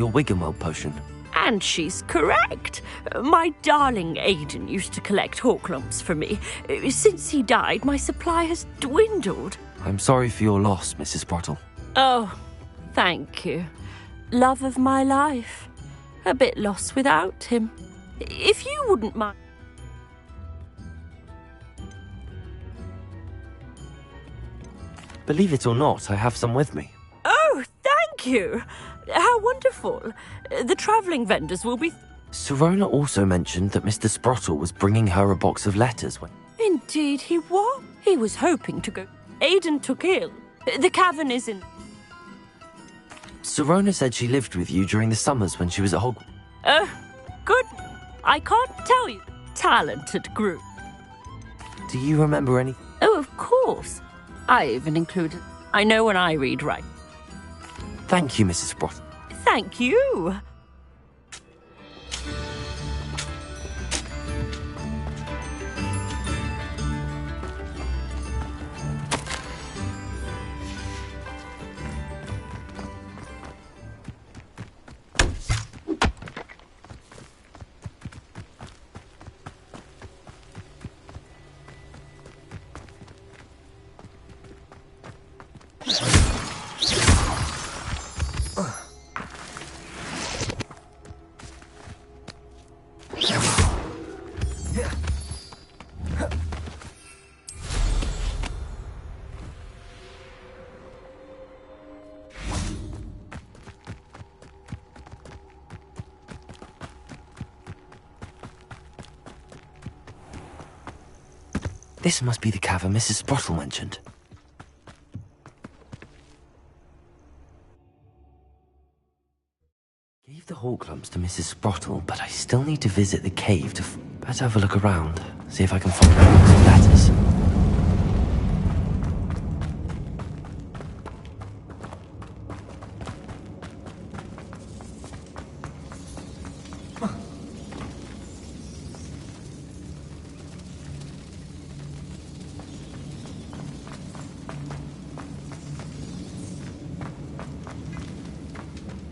Your Wiggenweld potion. And she's correct. My darling Aidan used to collect Horklumps for me. Since he died, my supply has dwindled. I'm sorry for your loss, Mrs. Sprottle. Oh, thank you. Love of my life. A bit lost without him. If you wouldn't mind... Believe it or not, I have some with me. Oh, thank you. How wonderful. The travelling vendors will be... Sirona also mentioned that Mr. Sprottle was bringing her a box of letters when... Indeed he was. He was hoping to go... Aidan took ill. The cavern is in... Sirona said she lived with you during the summers when she was at Hogwarts. Good. I can't tell you. Talented group. Do you remember any... Oh, of course. I even included... I know when I read right. Thank you, Mrs. Sprottle. Thank you. This must be the cavern Mrs. Sprottle mentioned. Gave the Horklumps to Mrs. Sprottle, but I still need to visit the cave to... Better have a look around, see if I can find some letters.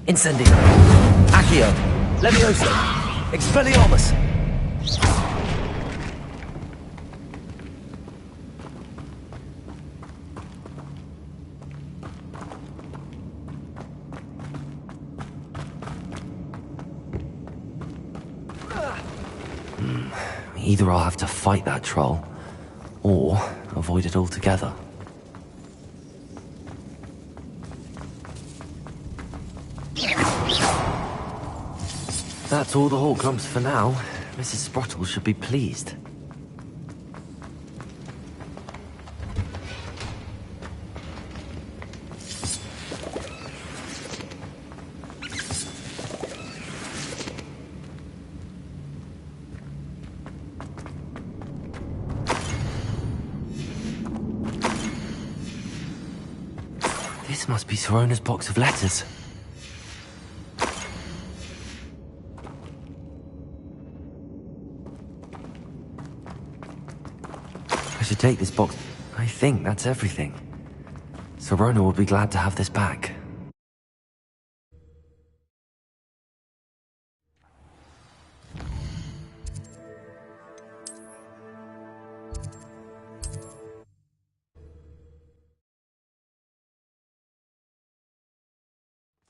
Incendio, Accio, Levioso, Expelliarmus. Either I'll have to fight that troll, or avoid it altogether. That's all the Horklumps for now. Mrs. Sprottle should be pleased. This must be Sirona's box of letters. I should take this box. I think that's everything. Sirona will be glad to have this back.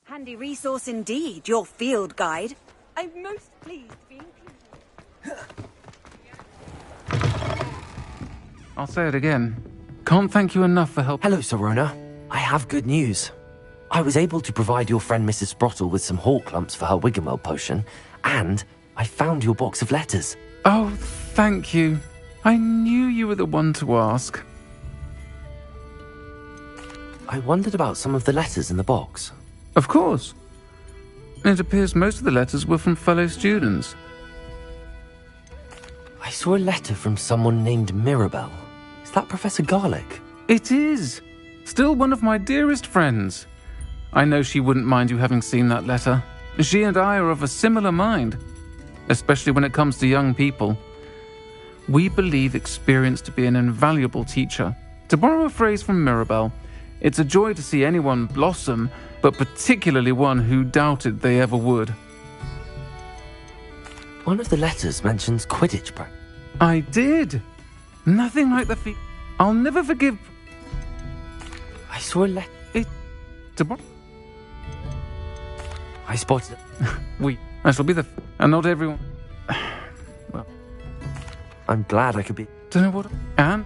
Handy resource indeed, your field guide. I'm most pleased to be included. I'll say it again. Can't thank you enough for help. Hello, Sirona. I have good news. I was able to provide your friend Mrs. Sprottle with some Horklumps for her Wiggenweld potion, and I found your box of letters. Oh, thank you. I knew you were the one to ask. I wondered about some of the letters in the box. Of course. It appears most of the letters were from fellow students. I saw a letter from someone named Mirabelle. Is that Professor Garlick? It is. Still one of my dearest friends. I know she wouldn't mind you having seen that letter. She and I are of a similar mind, especially when it comes to young people. We believe experience to be an invaluable teacher. To borrow a phrase from Mirabelle, It's a joy to see anyone blossom, but particularly one who doubted they ever would. One of the letters mentions Quidditch practice. I did. Nothing like the I'll never forgive. I saw a letter. I spotted it. I shall be and not everyone. Well, I'm glad I could be. don't know what. And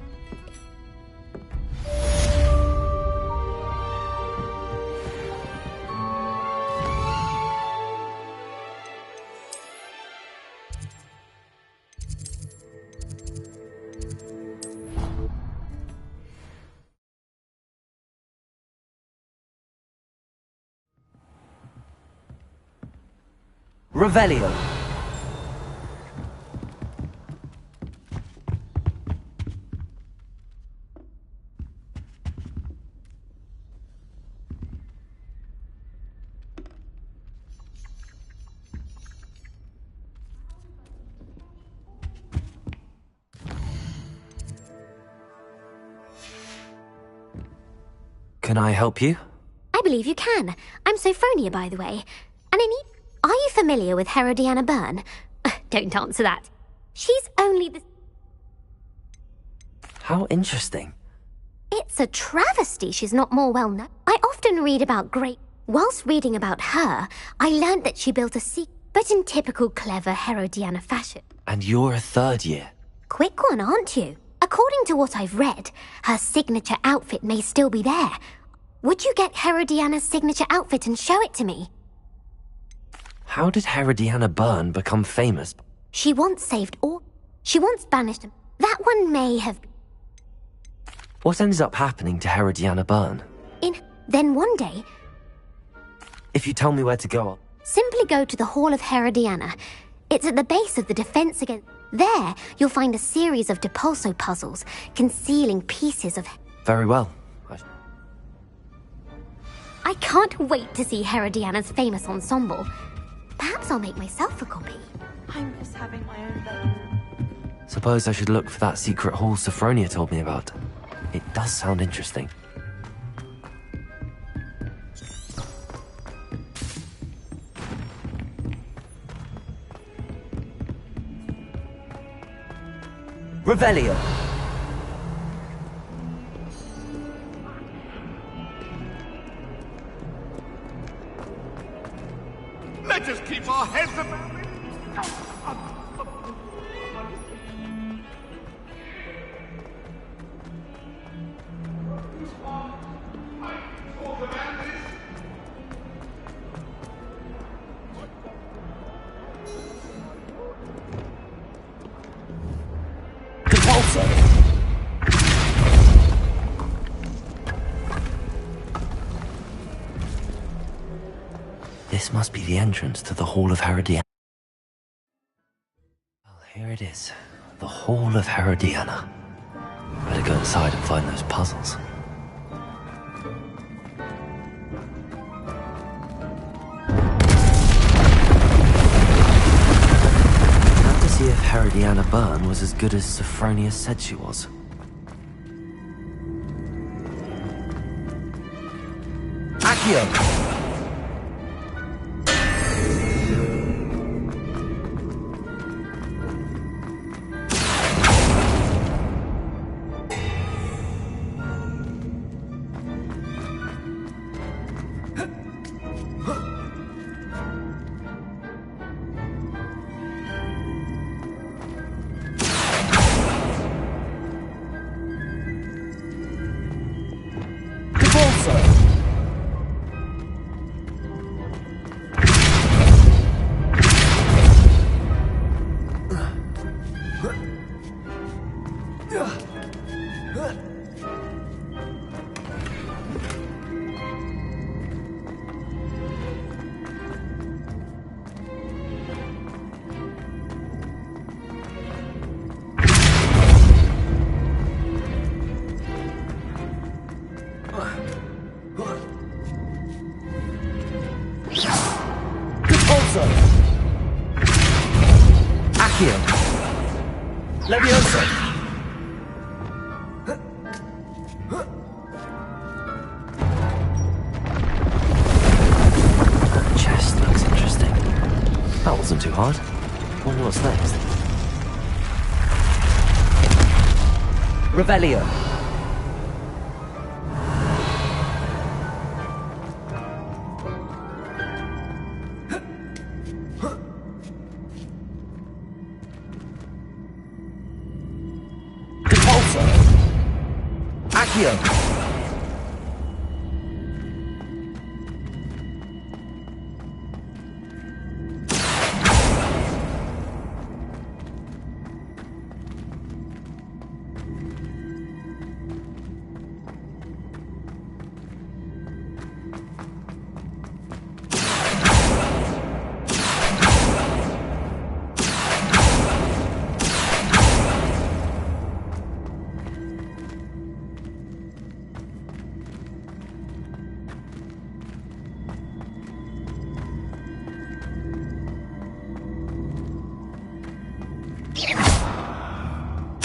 Revelio. Can I help you? I believe you can. I'm Sophronia, by the way. And I need... Are you familiar with Herodiana Byrne? Don't answer that. She's only the... How interesting. It's a travesty she's not more well known. I often read about great... Whilst reading about her, I learned that she built a secret, but in typical clever Herodiana fashion. And you're a third year. Quick one, aren't you? According to what I've read, her signature outfit may still be there. Would you get Herodiana's signature outfit and show it to me? How did Herodiana Byrne become famous? She once saved all... She once banished him. That one may have... What ended up happening to Herodiana Byrne? Then one day... If you tell me where to go, Simply go to the Hall of Herodiana. It's at the base of the defense against... There, you'll find a series of Depulso puzzles, concealing pieces of... Very well. I can't wait to see Herodiana's famous ensemble. Perhaps I'll make myself a copy. I miss having my own bedroom. Suppose I should look for that secret hall Sophronia told me about. It does sound interesting. Revelio. Let us keep our heads about it. This must be the entrance to the Hall of Herodiana. Well, here it is. The Hall of Herodiana. Better go inside and find those puzzles. Now to see if Herodiana Byrne was as good as Sophronia said she was. Accio! Accio! Levioso! wasn't too hard. Wonder what's next. Revelio. Repulsor. Accio.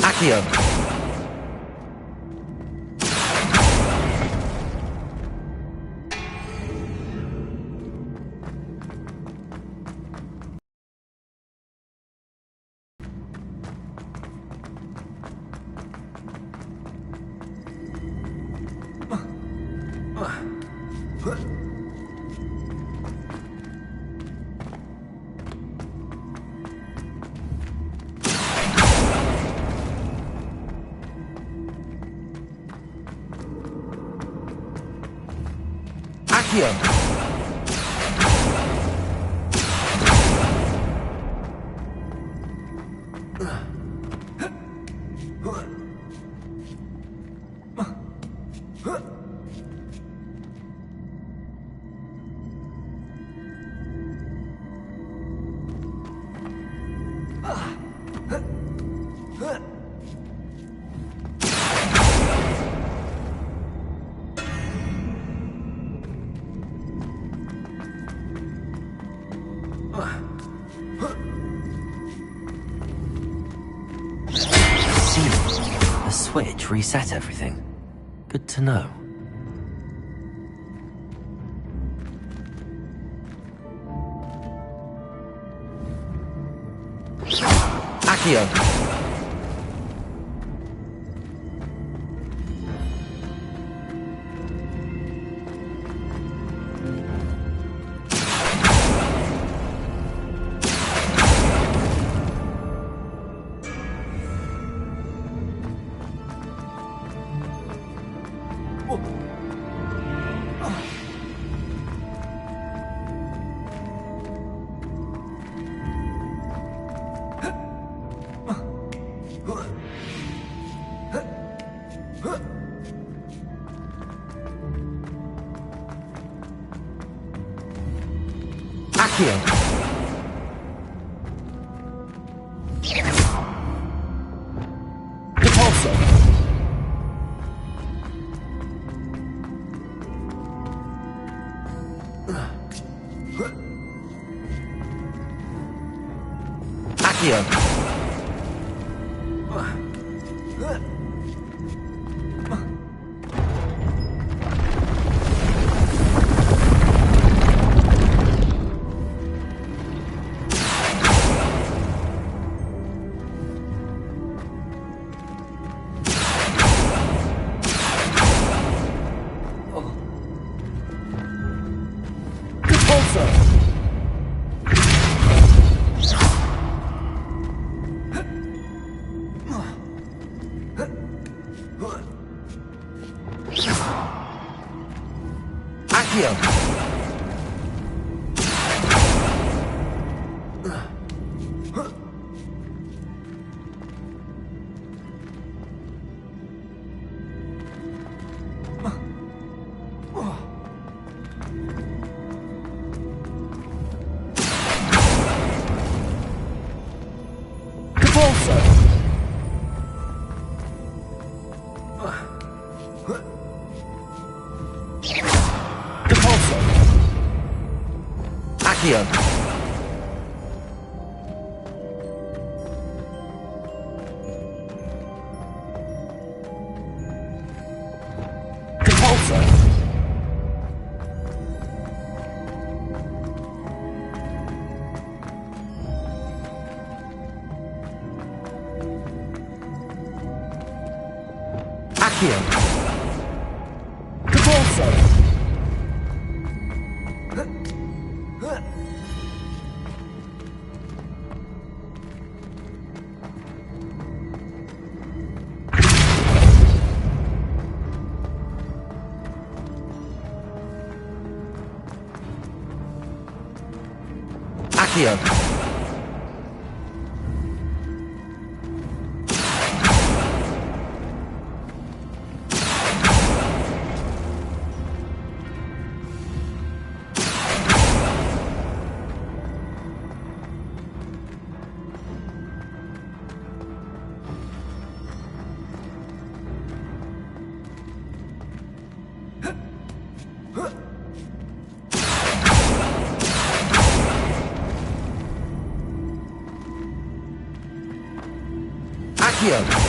Accio. Accio. The switch reset everything. Good to know. Accio. Accio. Repulsor. Accio. Accio. Accio. Repulsor. Accio. Propulsor. Accio. Accio.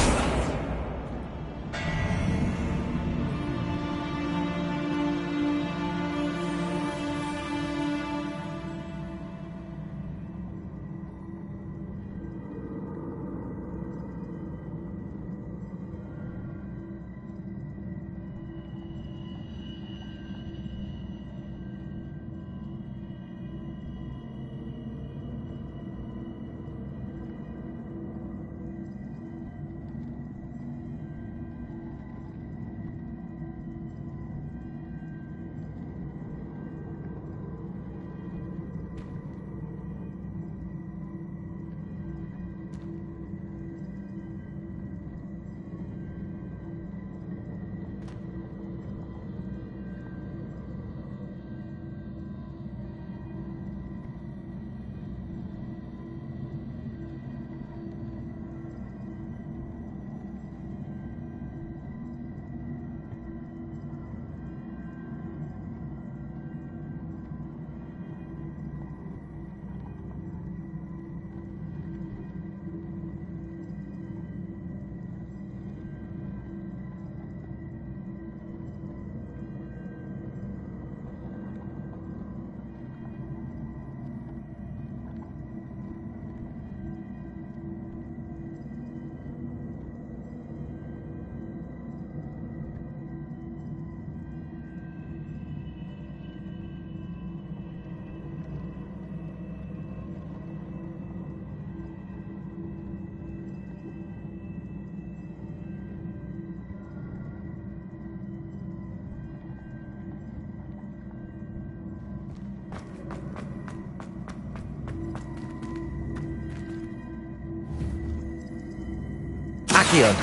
Accio.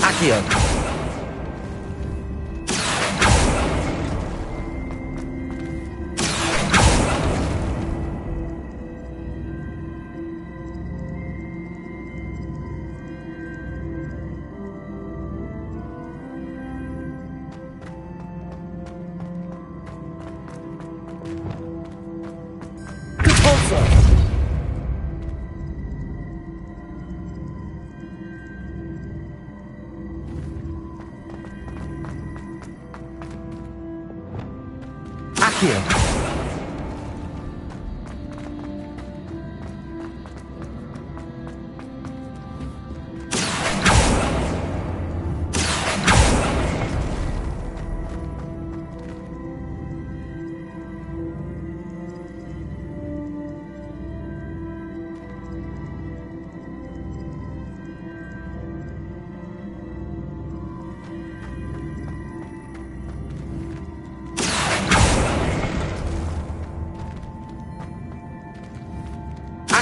Accio. Accio. Accio.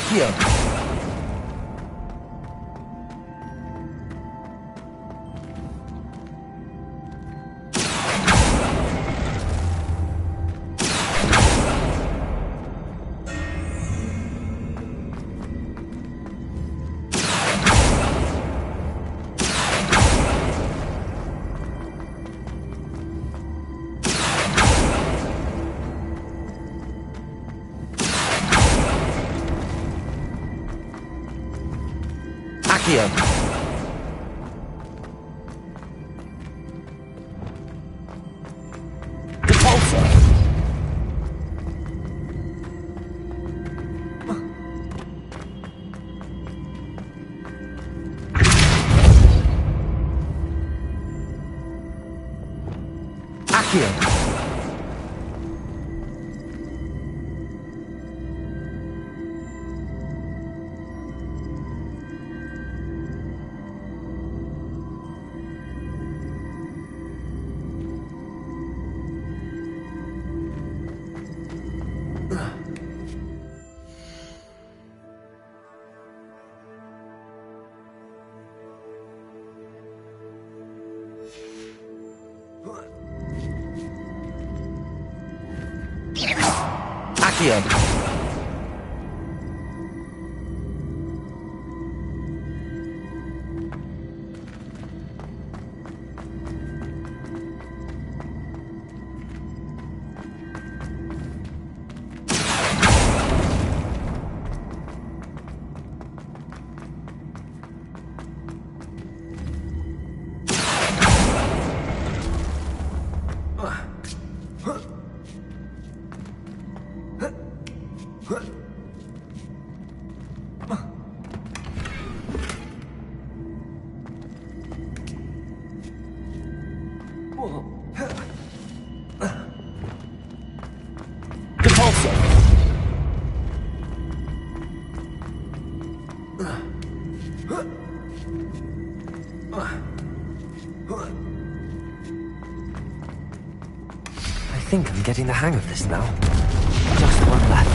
Accio. Accio. Repulsor. Accio. Accio. Repulsor. I think I'm getting the hang of this now. Just one left.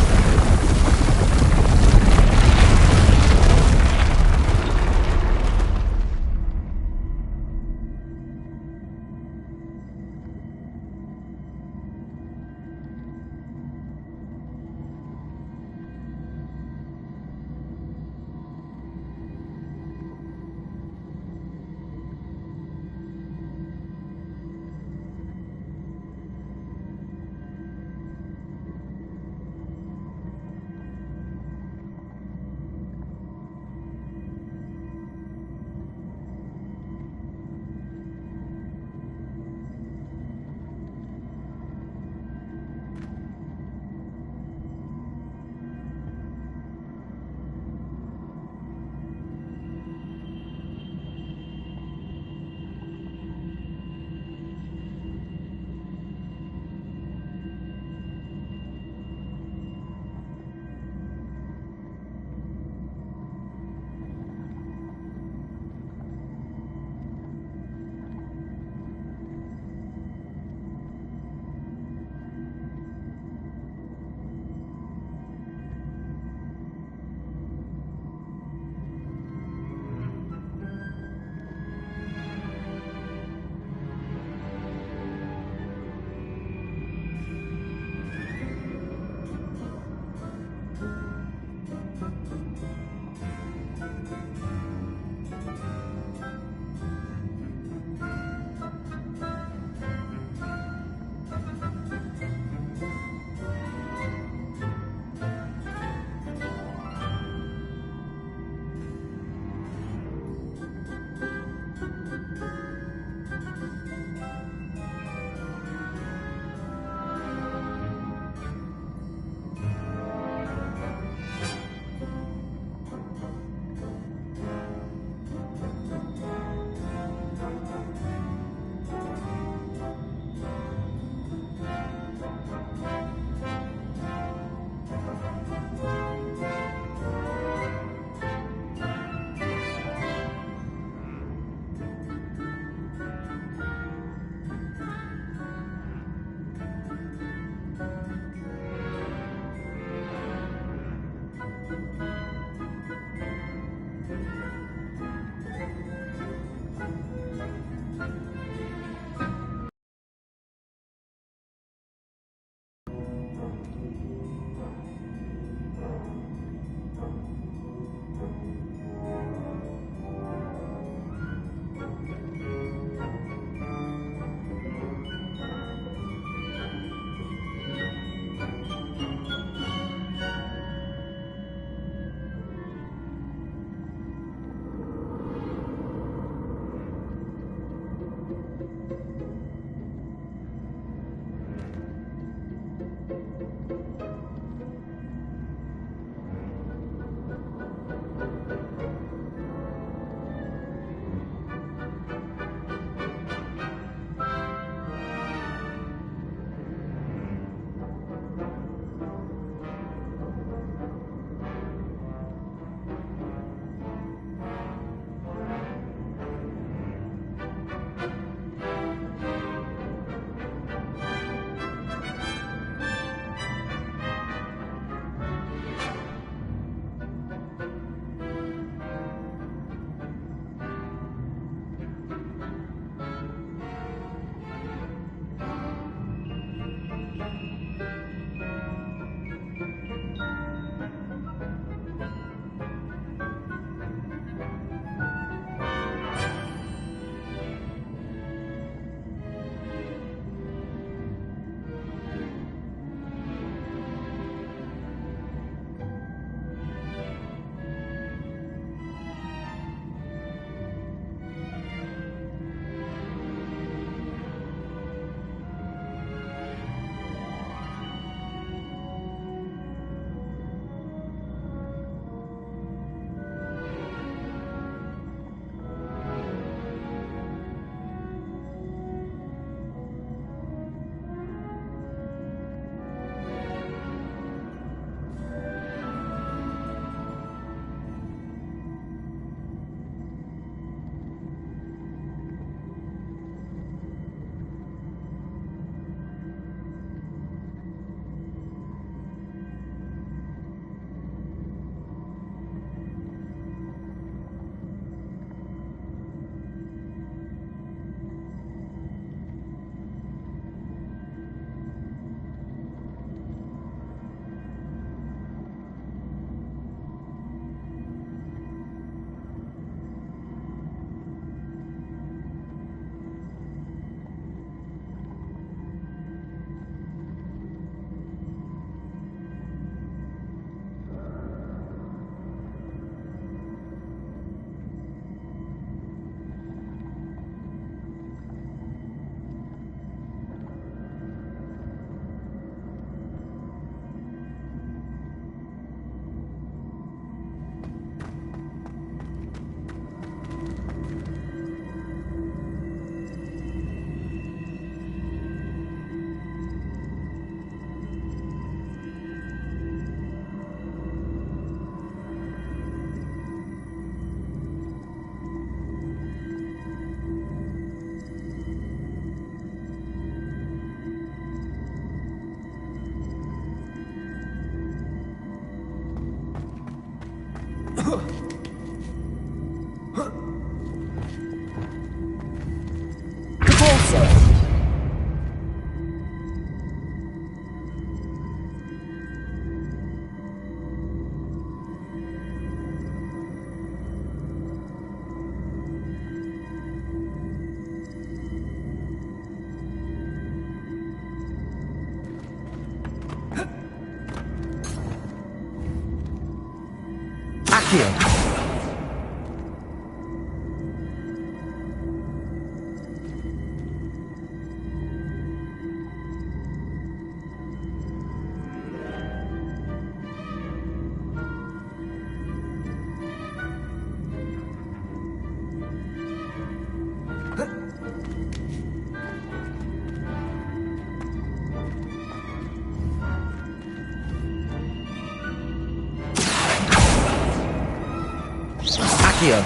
Accio! Accio!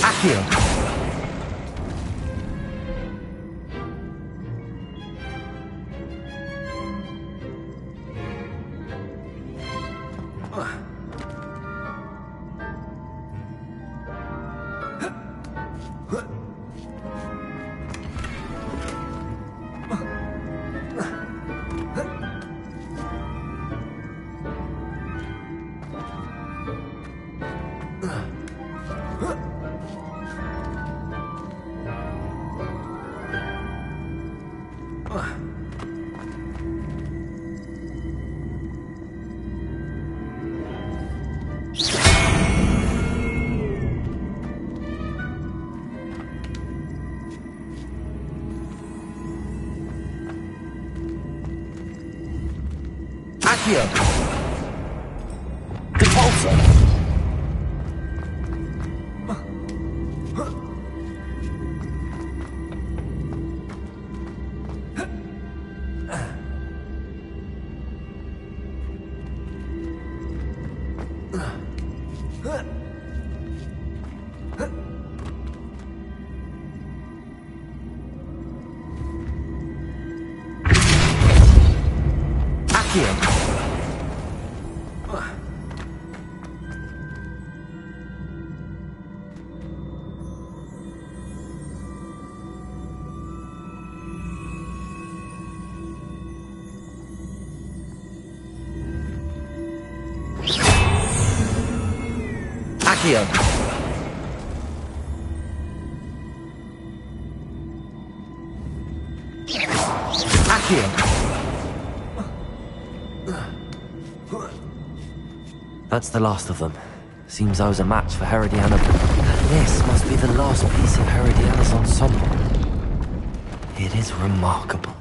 Accio! Accio! Repulsor! Accio! Accio! Accio! That's the last of them. Seems I was a match for Herodiana, but this must be the last piece of Herodiana's ensemble. It is remarkable.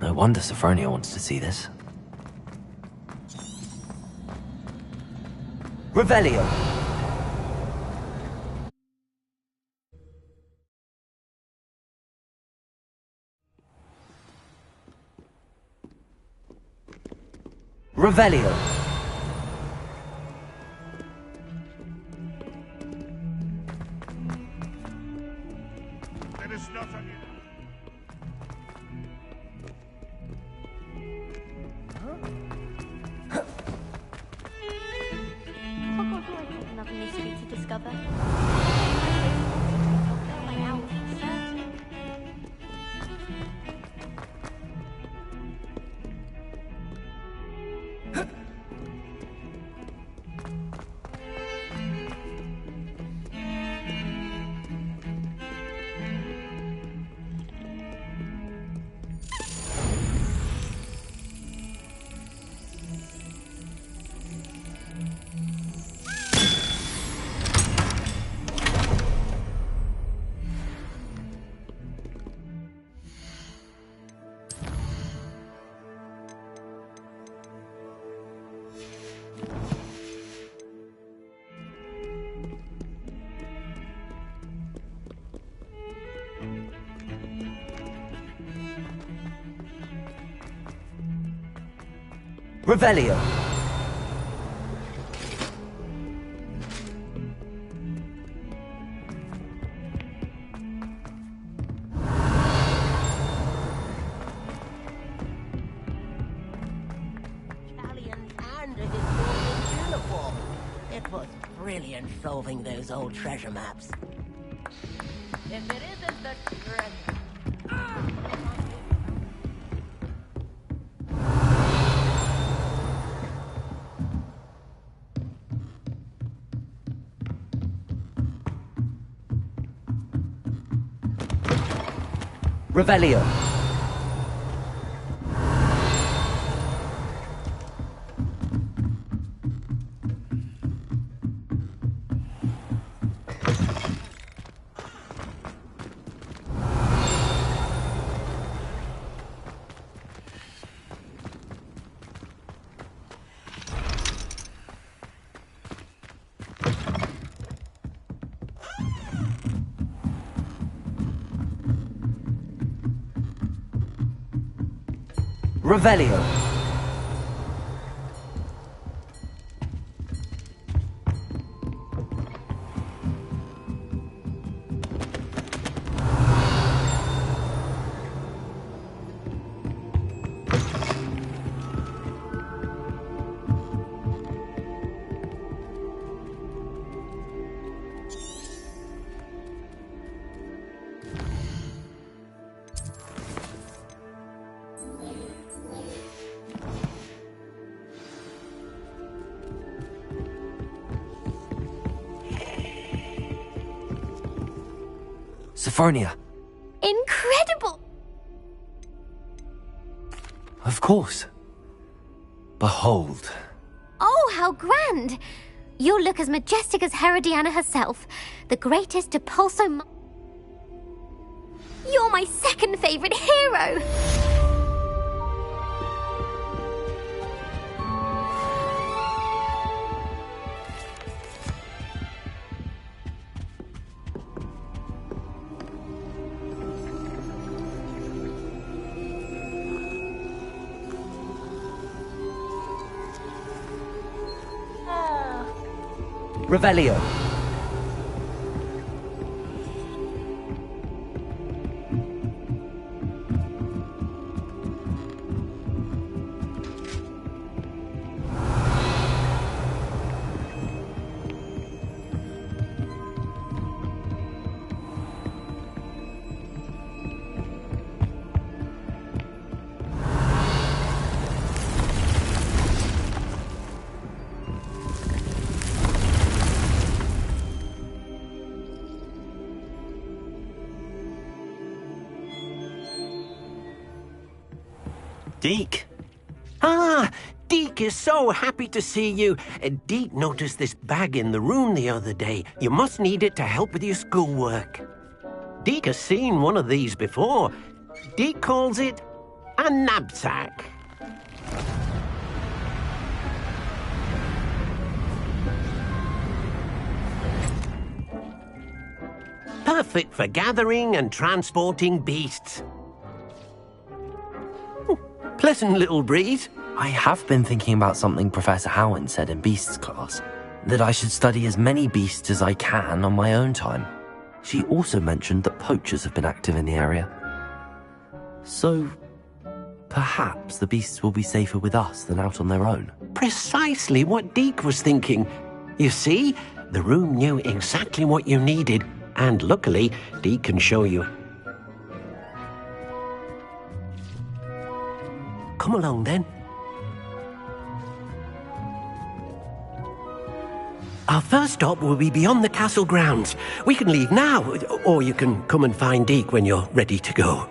No wonder Sophronia wants to see this. Revelio! Revelio! There is not an Hogwarts always has another mystery to discover. By now, for certain. Revelio! It was brilliant solving those old treasure maps. If it isn't the treasure... Revelio. Revelio. Sophronia. Incredible! Of course. Behold. Oh, how grand! You'll look as majestic as Herodiana herself, the greatest Depulso. You're my second favorite hero! Revelio. Deke? Ah, Deke is so happy to see you. Deke noticed this bag in the room the other day. You must need it to help with your schoolwork. Deke has seen one of these before. Deke calls it a knapsack. Perfect for gathering and transporting beasts. Pleasant little breeze. I have been thinking about something Professor Howin said in Beasts class, that I should study as many beasts as I can on my own time. She also mentioned that poachers have been active in the area. So, perhaps the beasts will be safer with us than out on their own. Precisely what Deke was thinking. You see, the room knew exactly what you needed, and luckily, Deke can show you. Come along, then. Our first stop will be beyond the castle grounds. We can leave now, or you can come and find Deke when you're ready to go.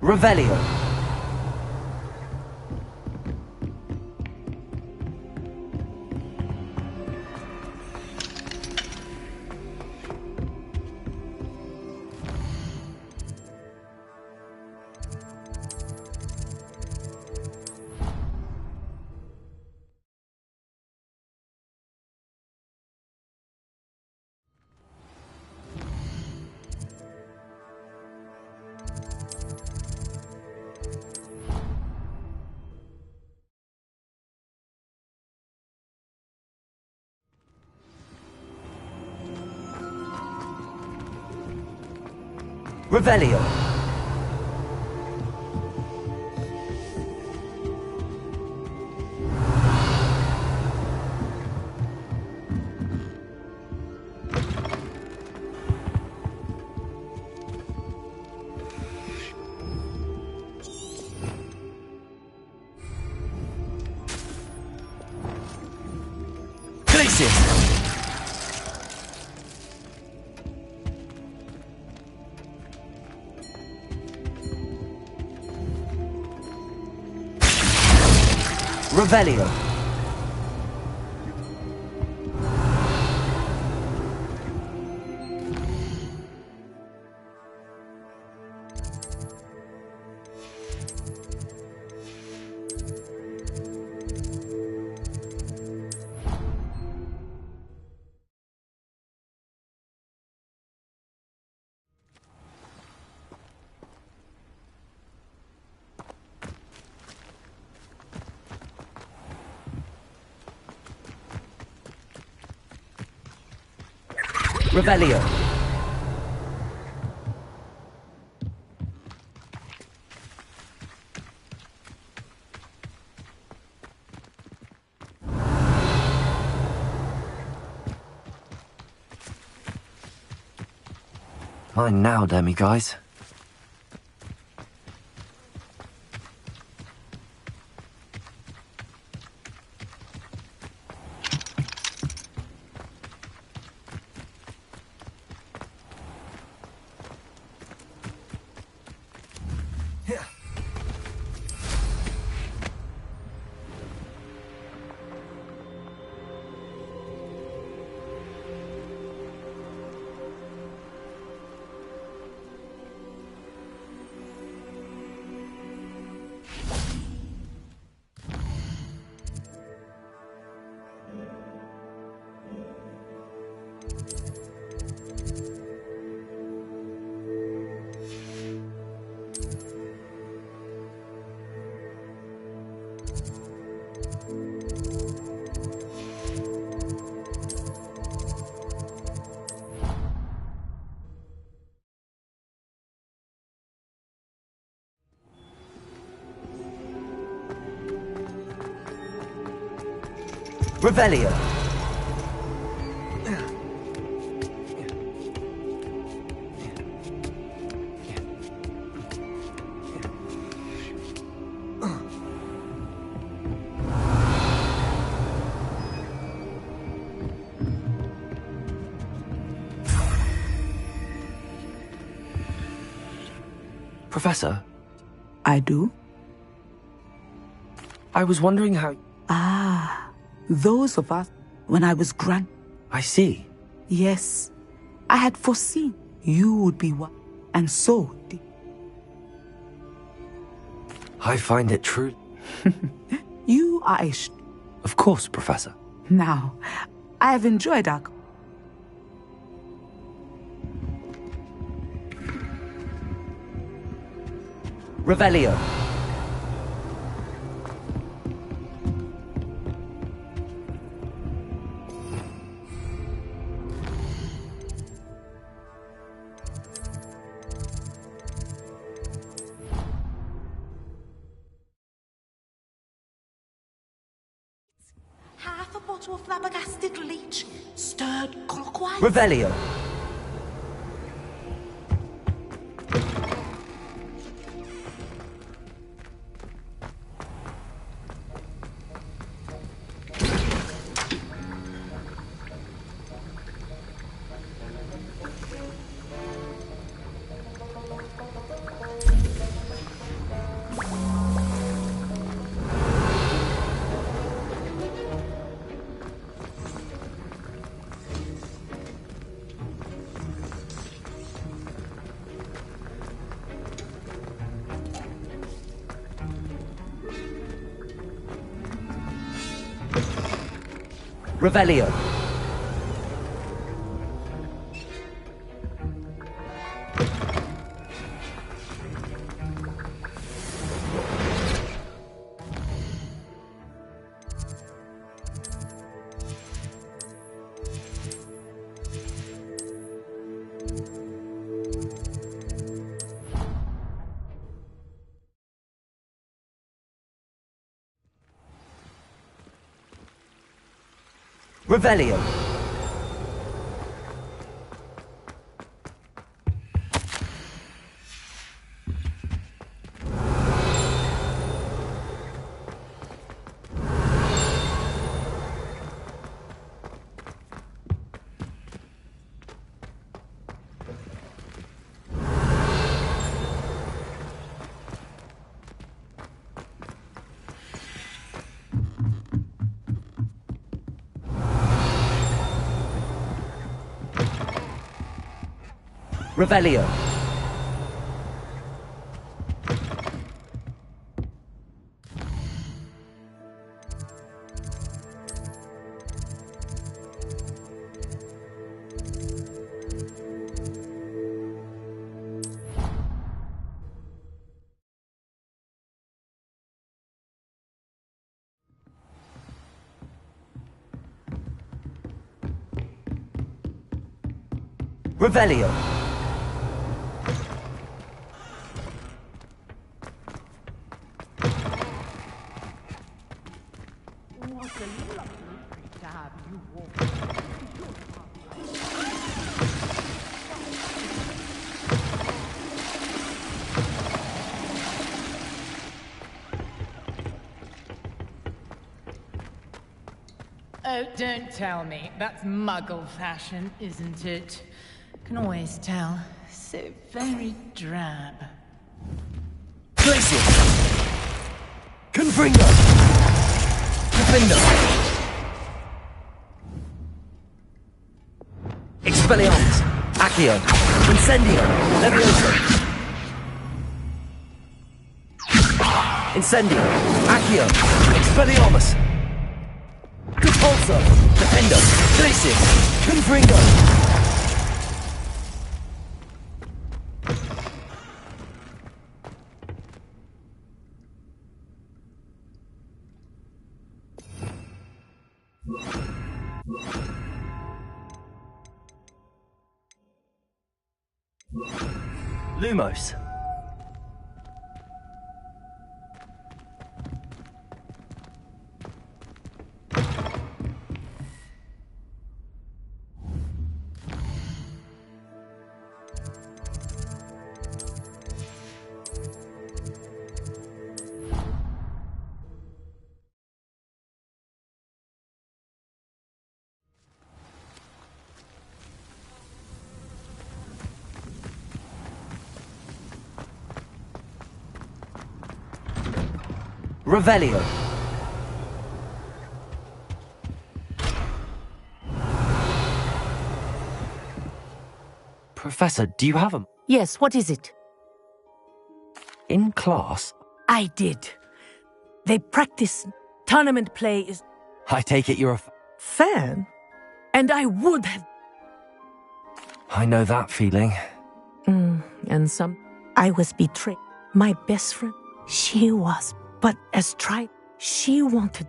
Revelio. Revelio. Glacius. Revelio. Revelio. Mine now, demi-guys. Revelio. Professor? I do? I was wondering how... Ah, those of us when I was grand. I see. Yes, I had foreseen you would be one, and so did. I find it true. You are a Of course, Professor. Now, I have enjoyed our... Revelio. Half a bottle of flabbergasted leech, stirred clockwise. Revelio. Revelio. Revelio. Revelio. Revelio. Oh, don't tell me. That's Muggle fashion, isn't it? Can always tell. So very drab. Glacier. Confringo. Defender. Expelliarmus. Accio. Incendio. Levioso. Incendio. Accio. Expelliarmus. Repulsor. Defender. Glacier. Confringo. Lumos. Revelio. Professor, do you have a... Yes, what is it? In class? I did. They practice tournament play is... I take it you're a... fan? And I would have... I know that feeling. And some... I was betrayed. My best friend, she was... But as tried, she wanted...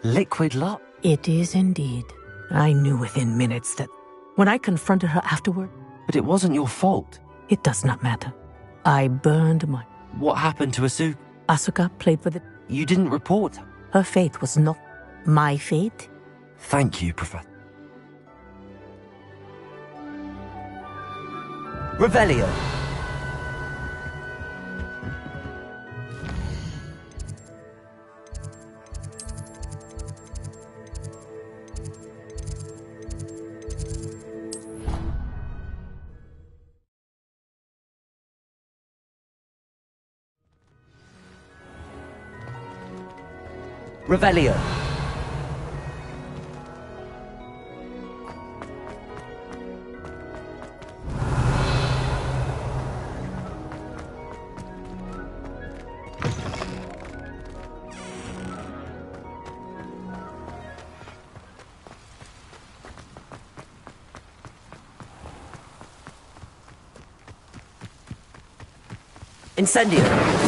Liquid luck? It is indeed. I knew within minutes that when I confronted her afterward... But it wasn't your fault. It does not matter. I burned my... What happened to Asuka? Asuka played with it. You didn't report her. Her fate was not my fate. Thank you, Professor. Revelio. Revelio. Incendio!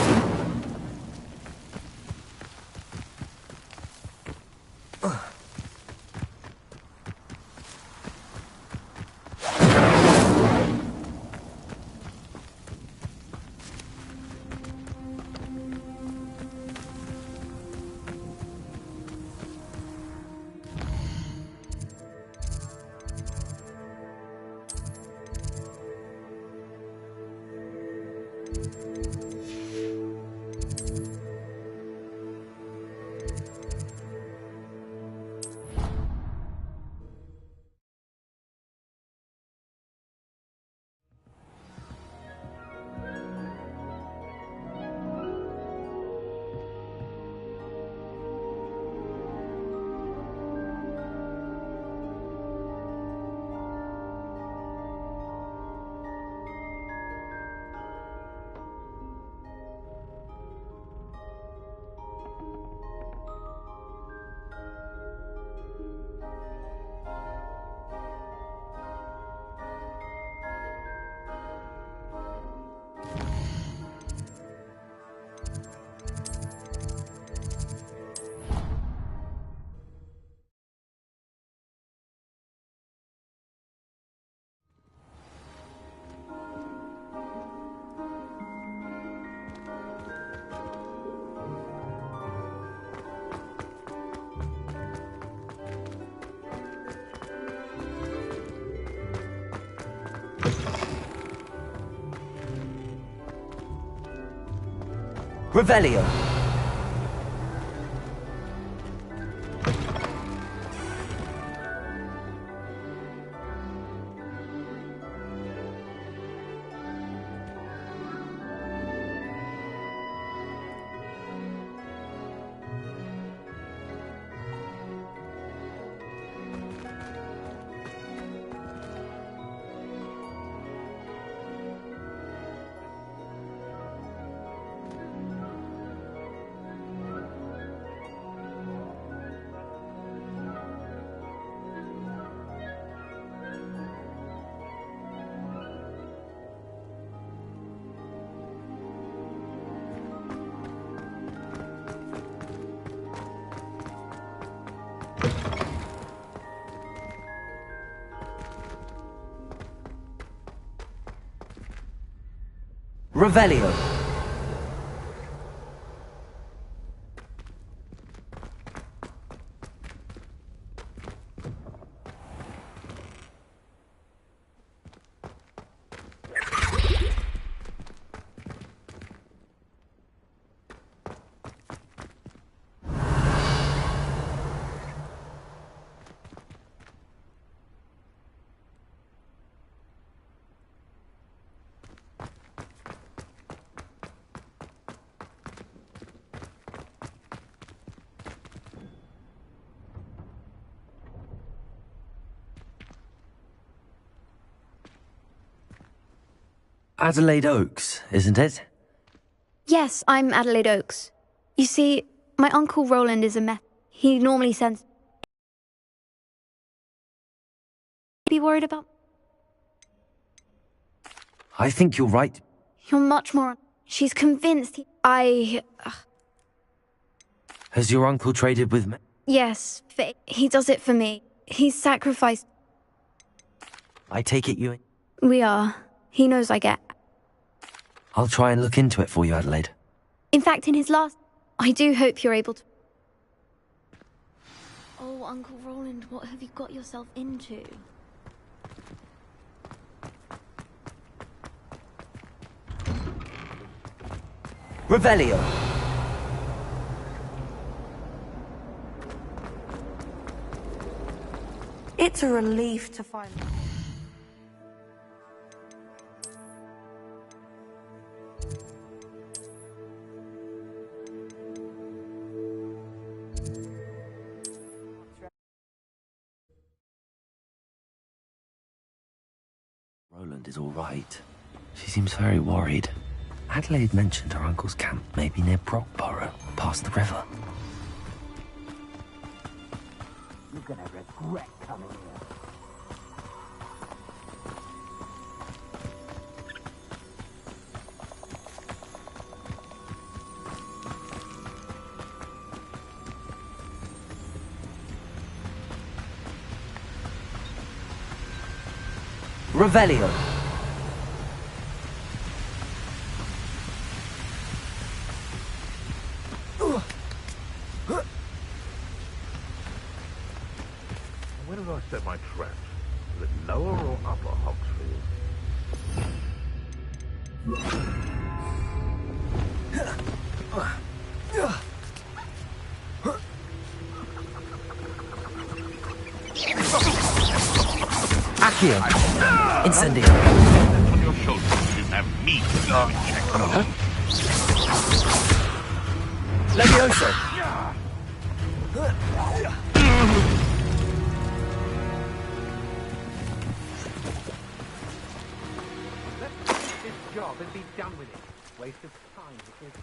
Revelio. Revelio. Adelaide Oaks, isn't it? Yes, I'm Adelaide Oaks. You see, my Uncle Roland is a meth. He normally sends... Be worried about... I think you're right. You're much more... She's convinced Has your uncle traded with me? Yes, he does it for me. He's sacrificed... I take it you... We are. He knows I get... I'll try and look into it for you, Adelaide. In fact, in his last... I do hope you're able to... Oh, Uncle Roland, what have you got yourself into? Revelio. It's a relief to find... Roland is all right. She seems very worried. Adelaide mentioned her uncle's camp may be near Brockborough, past the river. You're gonna regret coming here. Revelio. Where did I set my traps? Is it lower or upper Hogsfield? Accio. Incendio. On your shoulders, you have me check. Levioso. This job and be done with it. Waste of time because...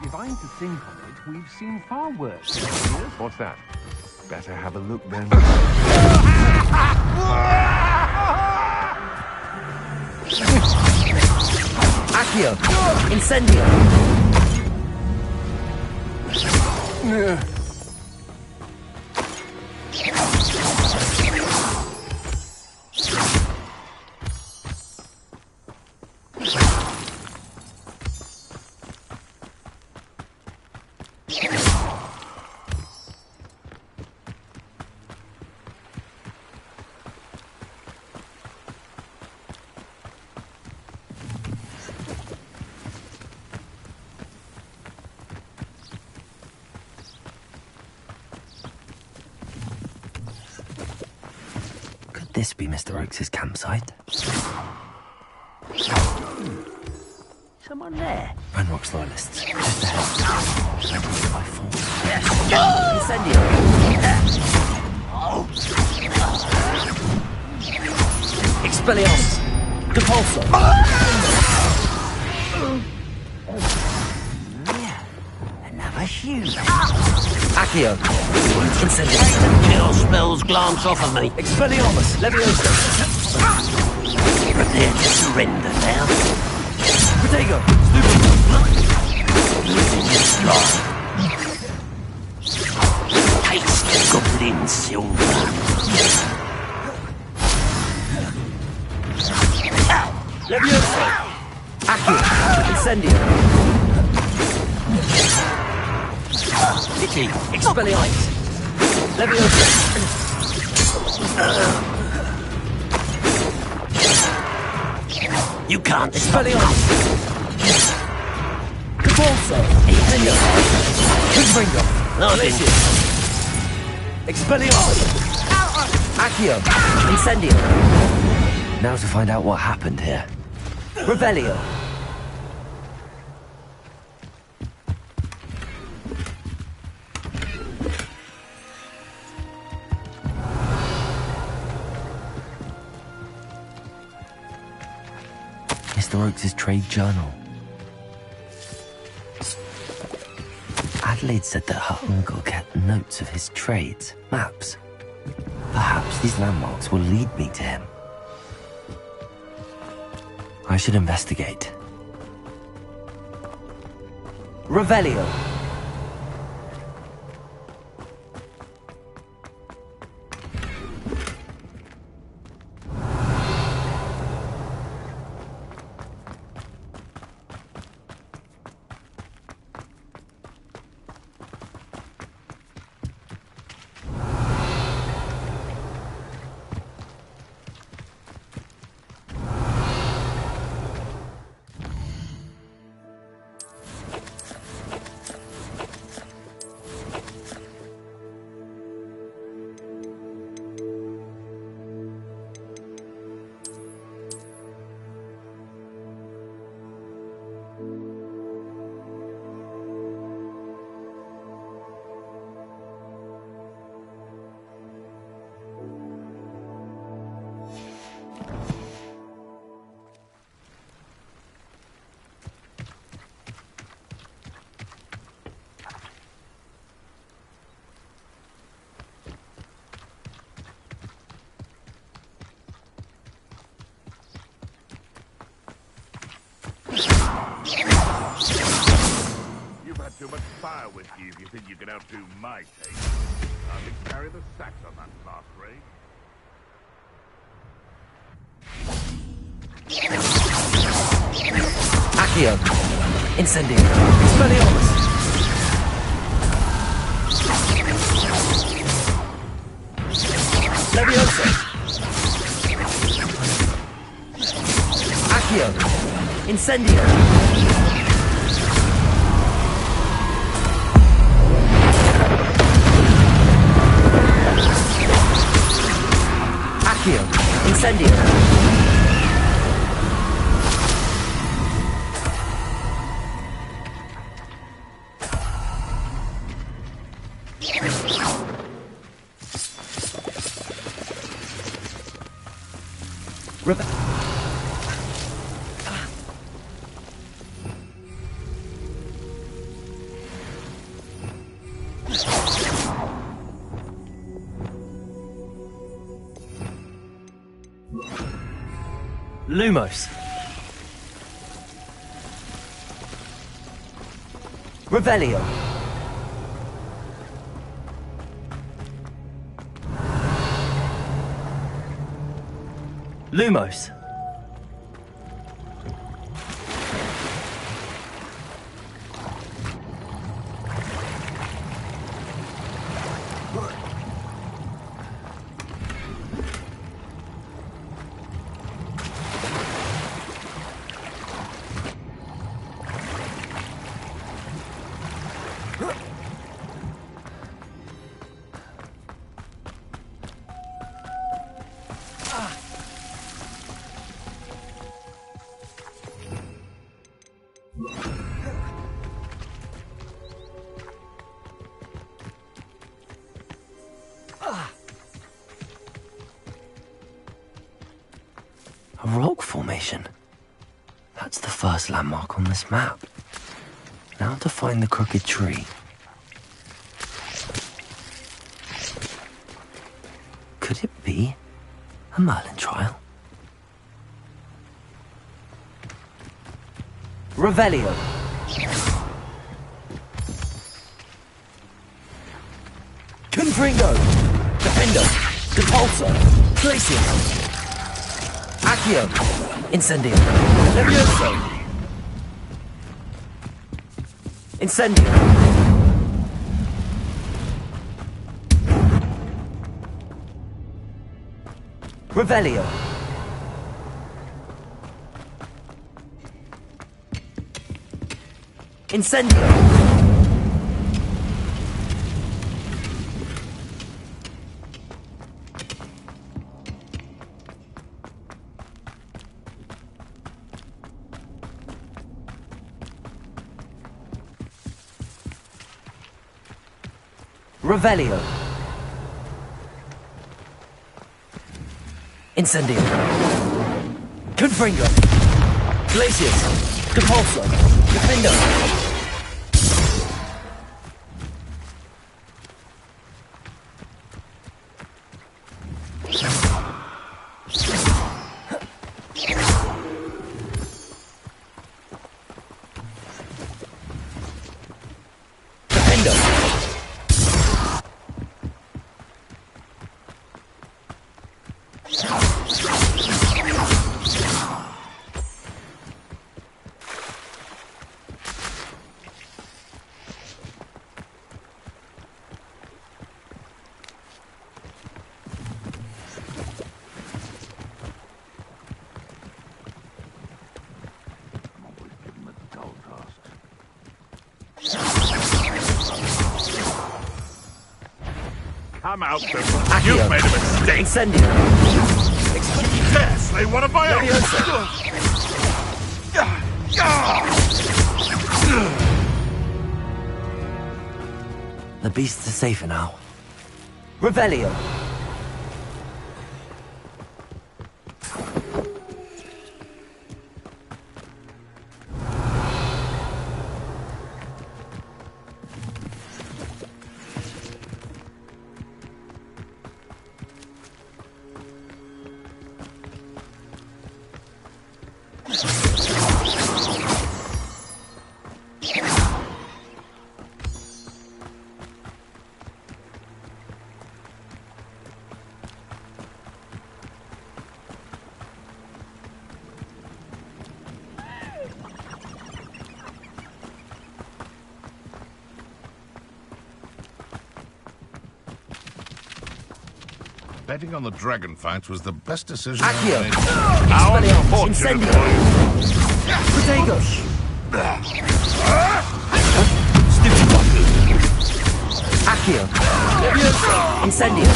Divine to think on it, we've seen far worse. What's that? Better have a look then. Accio. Incendio. This be Mr. Oakes' campsite? Someone there? Ranrock's loyalists. Just ahead. By force. Yes. Incendio. Expelliarmus. Depulso. Another shoe. Accio. Incendio. Kill spells glance off of me. Expelliarmus. Levioso. Prepare to surrender now. Protego. Losing your stride. Taste the goblin silver. Levioso. Accio. Incendio. Pity. Expelliarmus. Levioso. You can't Expelliarmus. Depulso. Incendio. Quickbringer. Nothing. Expelliarmus. Accio. Incendio. Now to find out what happened here. Revelio. Mr. Oakes' trade journal. Adelaide said that her uncle kept notes of his trades, maps. Perhaps these landmarks will lead me to him. I should investigate. Revelio. You've had too much fire with you if you think you can outdo my taste. hardly carry the sacks on that last raid. Accio! Incendio! Expelliarmus! Levioso! Accio! Incendio! Accio! Incendio! Lumos. Revelio. Lumos. A rock formation. That's the first landmark on this map. Now to find the crooked tree. Could it be a Merlin trial? Revelio. Confringo. Defendo. Depulso. Glacius. Accio. Incendio. Levioso. Incendio. Revelio. Incendio. Revelio. Incendio. Confringo. Glacius. Depulso. Defendo. Come out, Biffle. You've made a mistake. Incendio. Dare slay one of my own. The beasts are safer now. Revelio. Betting on the dragon fights was the best decision Accio! I made. How unfortunate Incendio! for you. Protego! Stupid one! Accio! Levioso! Incendio!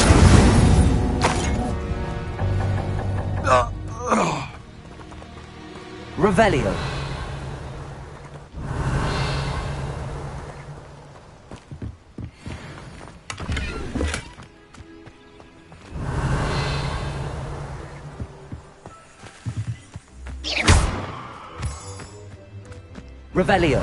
Revelio! Revelio.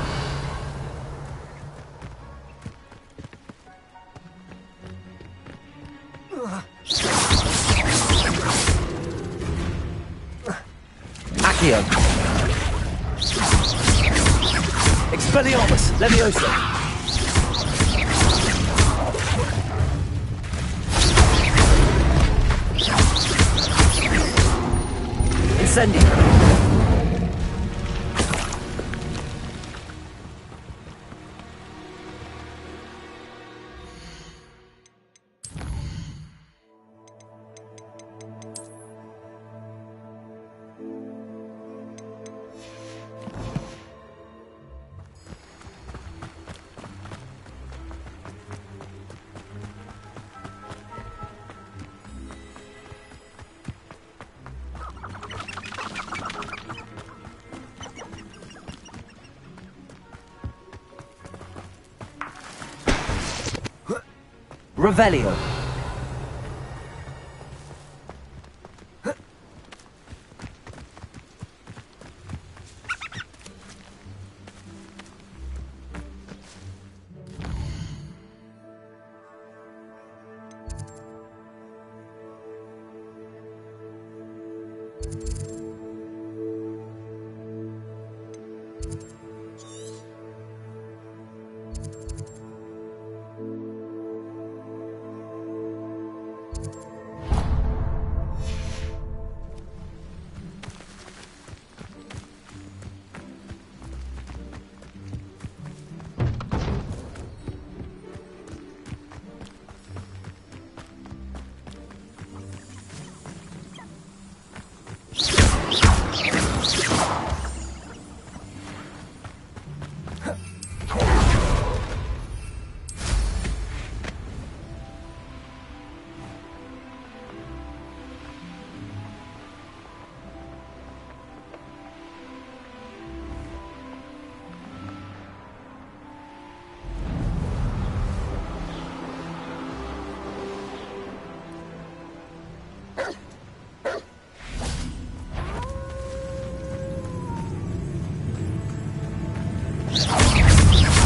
Accio. Expelliarmus. Levioso. Incendio. Revelio.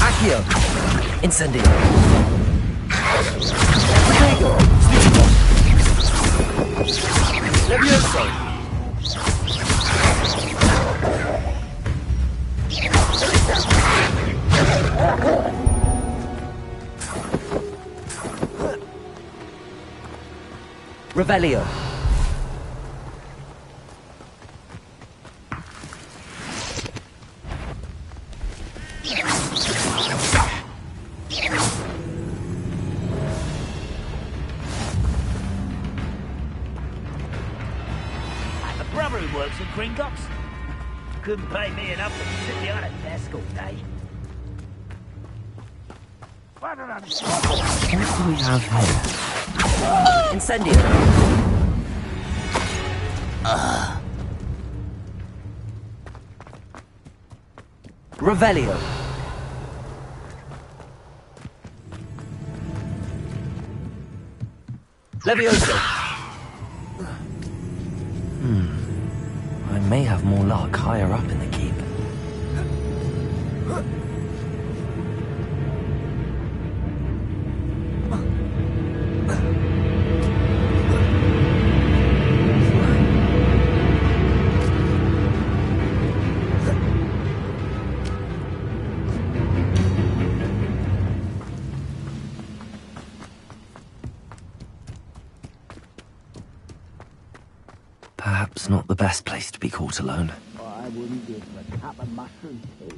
Accio. Incendio. Protego. Levioso. Revelio. Works at Gringotts. Couldn't pay me enough to sit behind a desk all day. What do we have here? Incendio. Revelio. Levioso. I may have more luck higher up in the keep. Perhaps not the best place to be caught alone. I wouldn't give a cup of mushroom tea.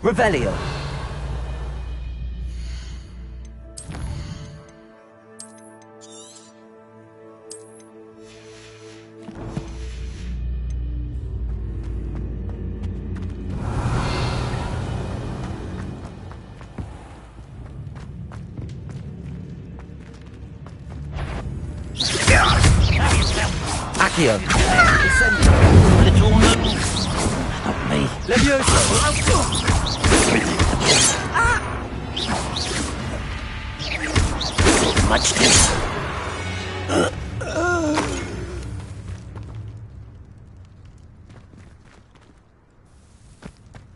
Revelio. Accio. Little move. Not me. Levioso. Much too.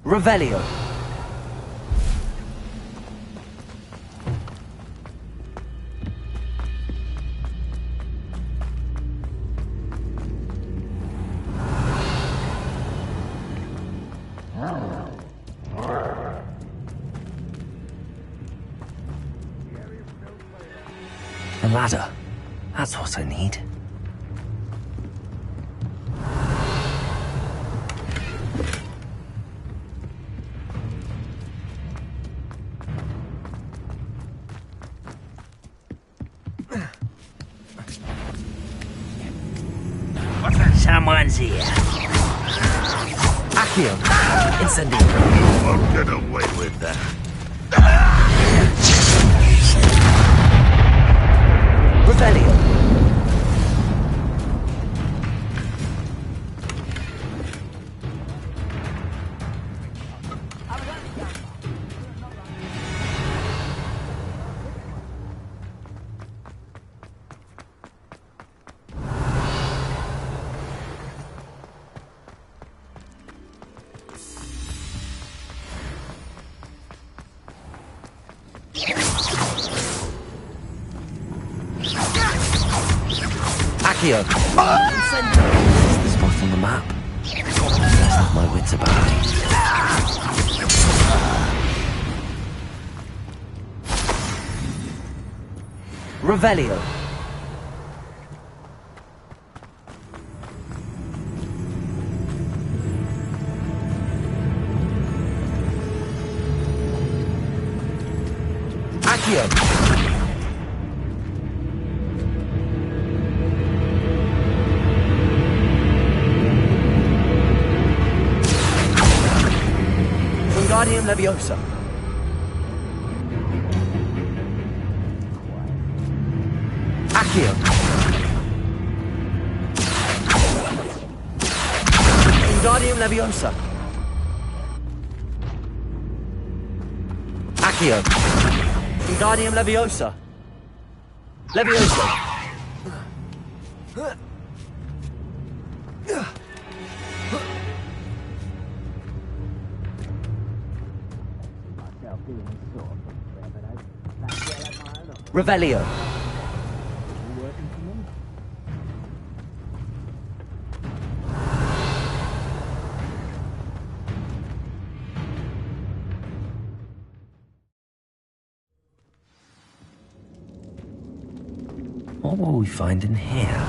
Revelio. A ladder. That's what I need. Someone's here. Accio. Incendio. You won't get away with that. Revelio. Accio. Is the spot on the map? Let's have my wits about me. Revelio. Accio. Wingardium Leviosa. Accio. Wingardium Leviosa. Accio. Wingardium Leviosa. Leviosa. Revelio. What will we find in here?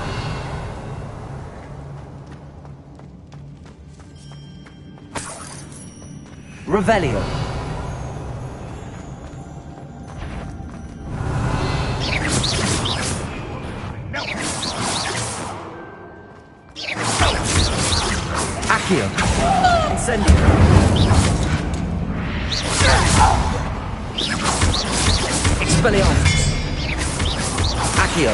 Revelio. Accio. Incendio. Expelliarmus. Accio.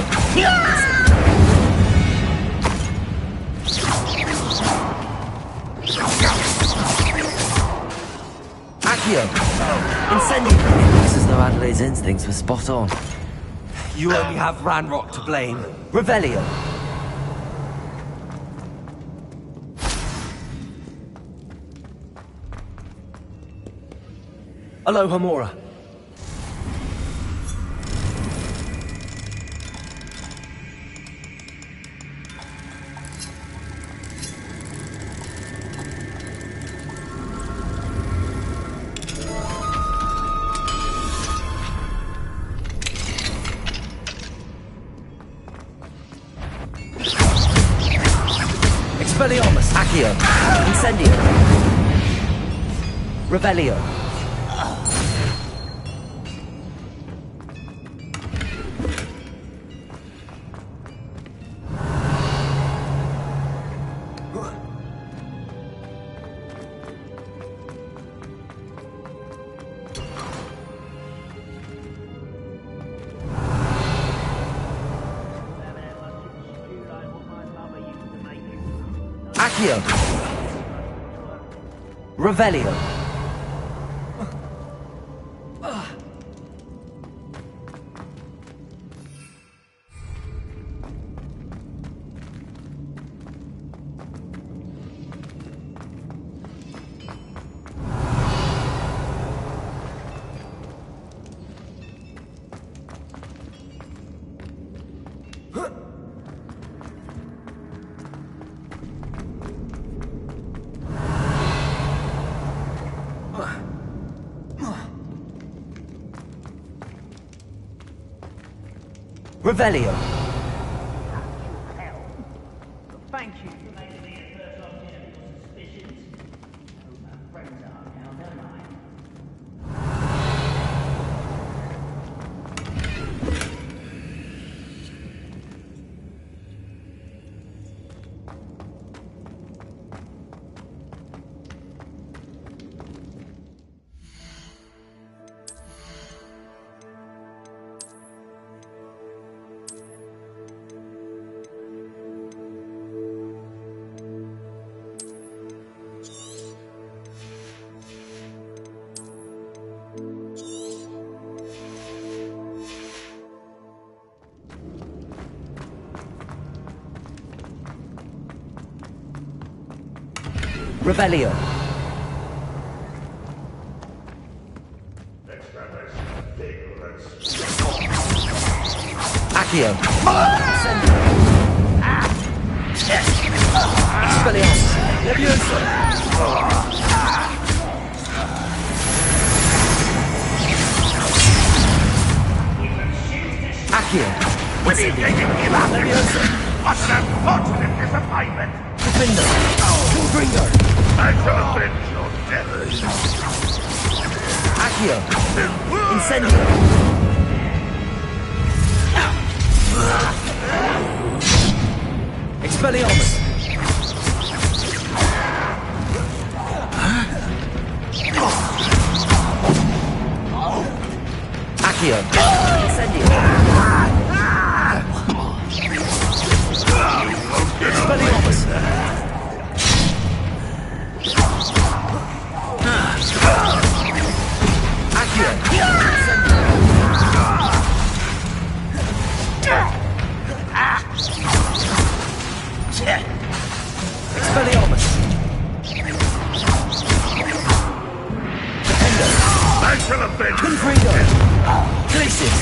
Accio. Incendio. It looks as though Adelaide's instincts were spot on. You only have Ranrock to blame. Revelio. Aloha Mora. Expelliarmus. Accio. Incendio. Revelio. Accio. Revelio. Revelio. Thank you for making me a first object of your suspicions. Who my friends are now, don't I? Revelio. Accio. Expelliarmus. Levioso. Accio. Will you take it give up? Levioso. What an unfortunate disappointment! Defender. Gringo. I shall avenge your death. Accio. Incendio. Expelliarmus. Accio. Incendio. Expelliarmus. Accio. Expelliarmus. Defender. I shall avenge Confrido. Glacius.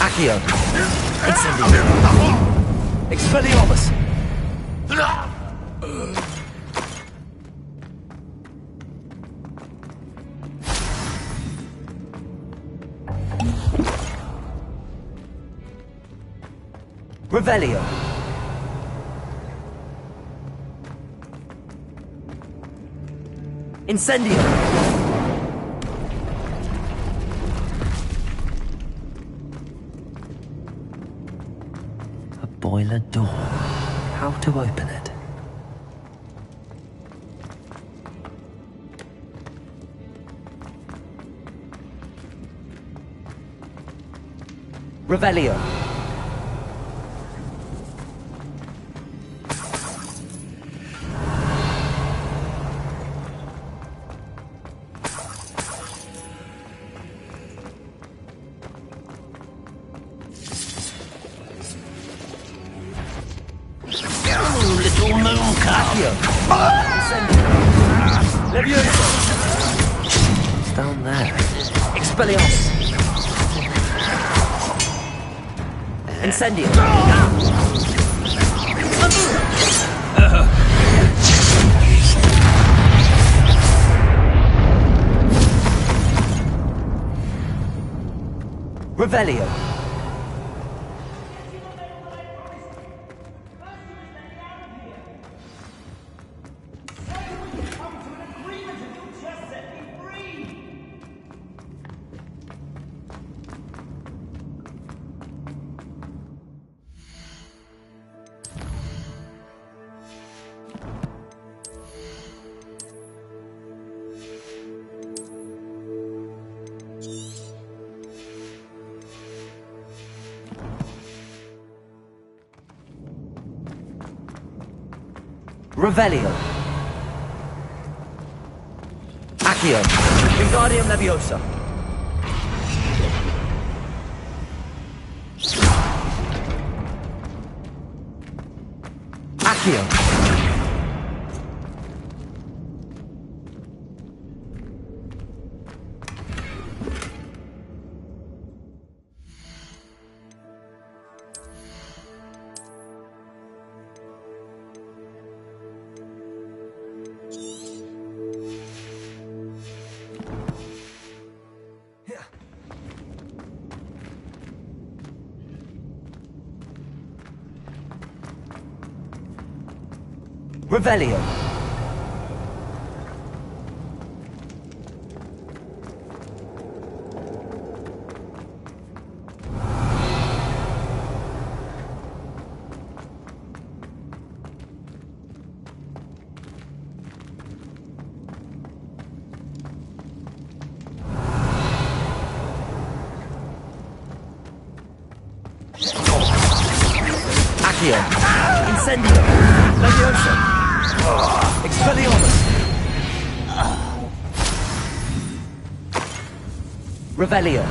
Accio. Incendio. Expelliarmus. Revelio. Incendio. A boiler door. How to open it? Revelio. Little moon Accio. Levioso. It's down there. Expelliarmus. Incendio. Revelio. Revelio. Accio. Wingardium Leviosa. Accio. Revelio. Accio. Incendio. Leviosa. Expelliarmus! Revelio.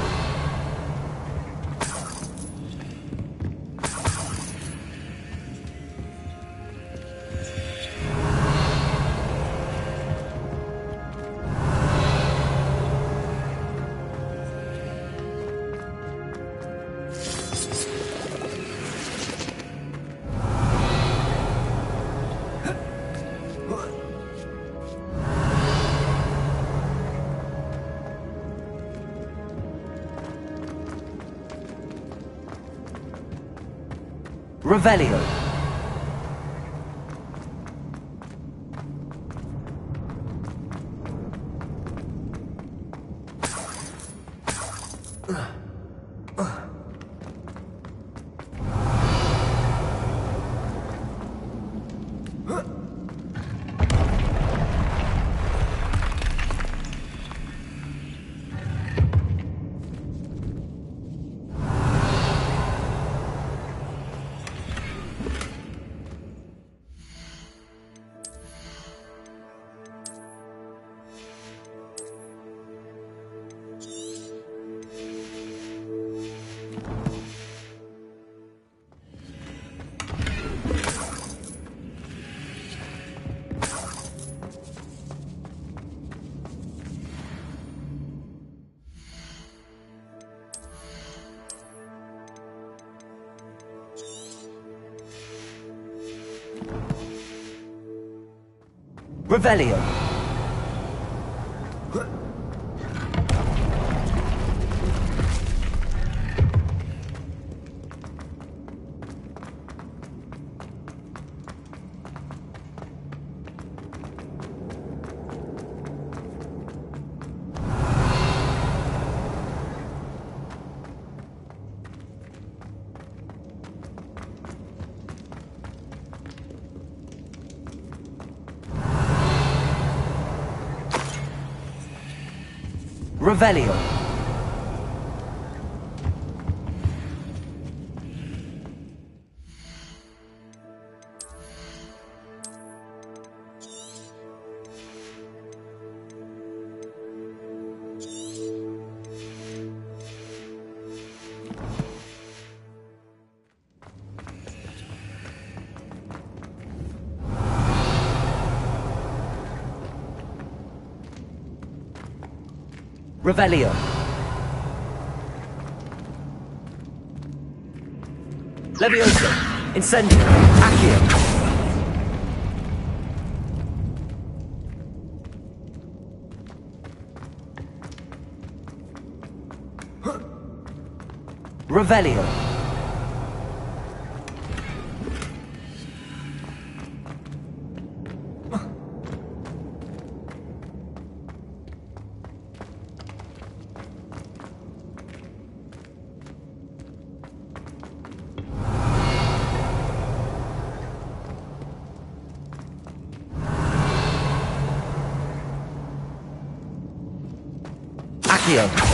Revelio. Revelio. Revelio. Revelio. Leviosa. Incendio. Accio. Revelio. Accio.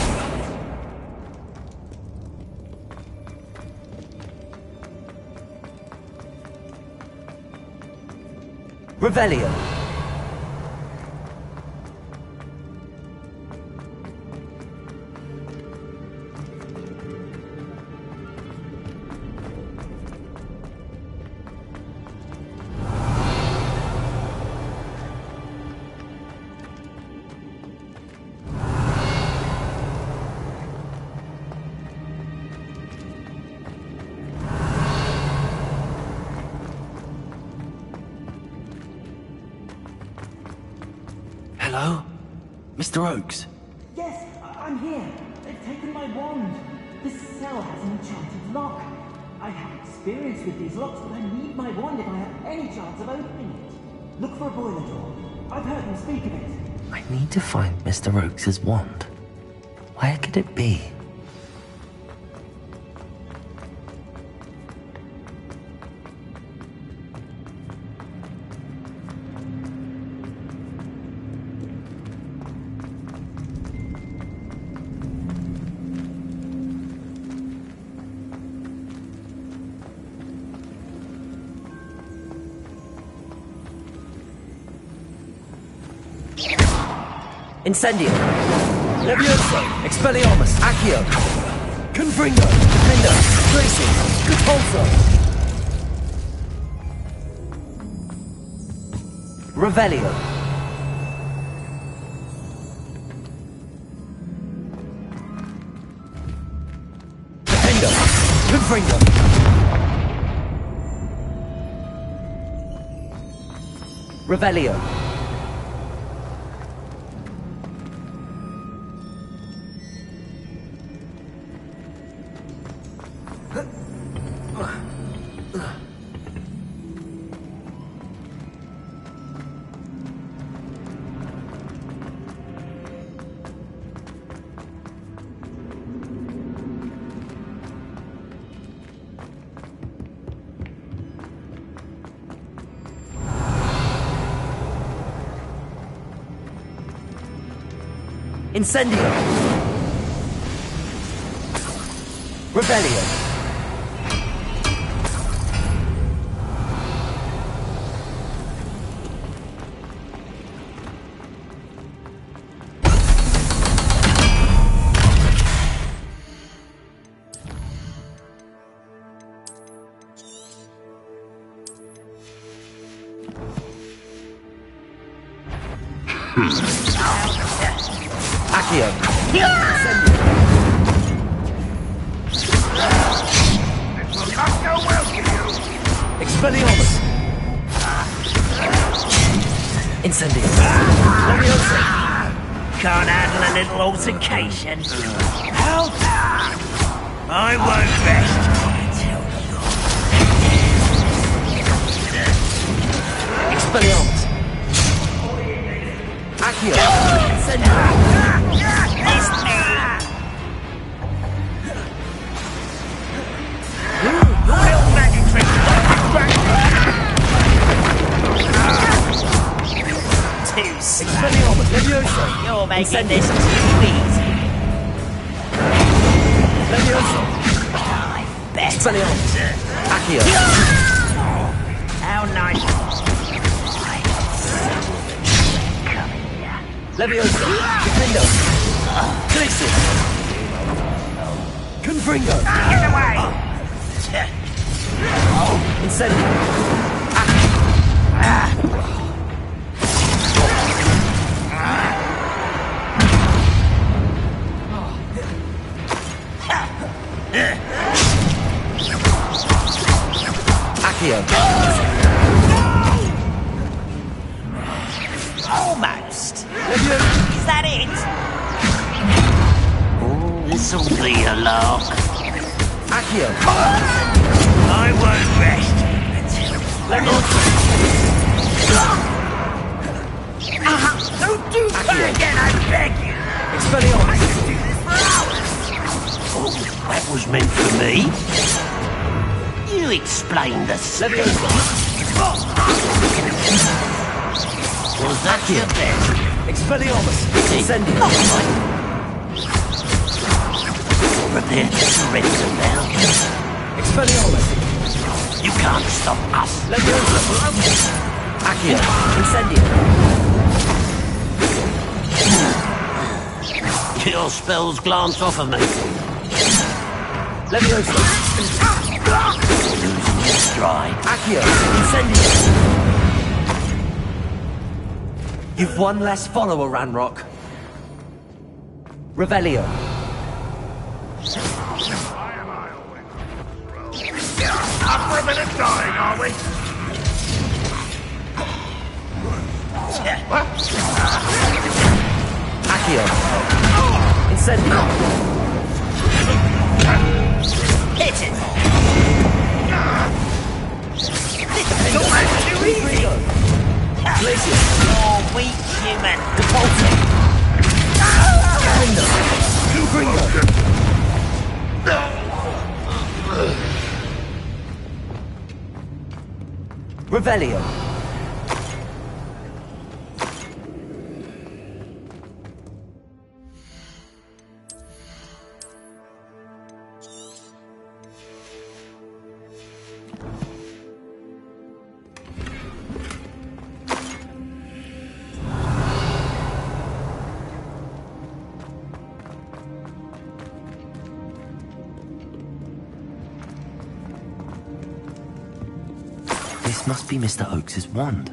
Revelio. Hello? Mr. Oakes? Yes, I'm here. They've taken my wand. This cell has an enchanted lock. I have experience with these locks, but I need my wand if I have any chance of opening it. Look for a boiler door. I've heard them speak of it. I need to find Mr. Oakes' wand. Where could it be? Incendio. Levioso. Expelliarmus. Accio. Confringo. Defender. Tracy. Catulso. Revelio. Defender. Confringo. Revelio. Incendio. Revelio. Accio. This will not go well for you. Expelliarmus. Incendio. Levioso. Can't handle a little altercation. Help! I won't rest until you're... Expelliarmus. Accio. Incendio. It's me! Your little magic trick too slow. Expelliarmus. Levioso. You're making Incendio. this too easy. Levioso. Better. Expelliarmus. Accio. How nice. Levioso. Defender. Tracy. Confringo. Get away! Incendio. Accio. Almost. Levioso. Is that it? Oh, this'll be a lark. Accio. I won't rest until... Don't do that again, I beg you! Expelliarmus. I could do this for hours! Oh, that was meant for me. You explain the Levioso. Was that your best? Expelliarmus. Incendio. Prepare to surrender now. Expelliarmus. You can't stop us. Levioso. Accio, Incendio. Your spells glance off of me. Leviosa. Losing your stride. Accio, Incendio. You've one less follower, Ranrock. Revelio. Up for a bit of dying, are we? Accio. Incendio. Hit it! Don't make it too easy! Glacier. You're weak, human. Defaulting. Gringo. Revelio. This must be Mr. Oakes's wand.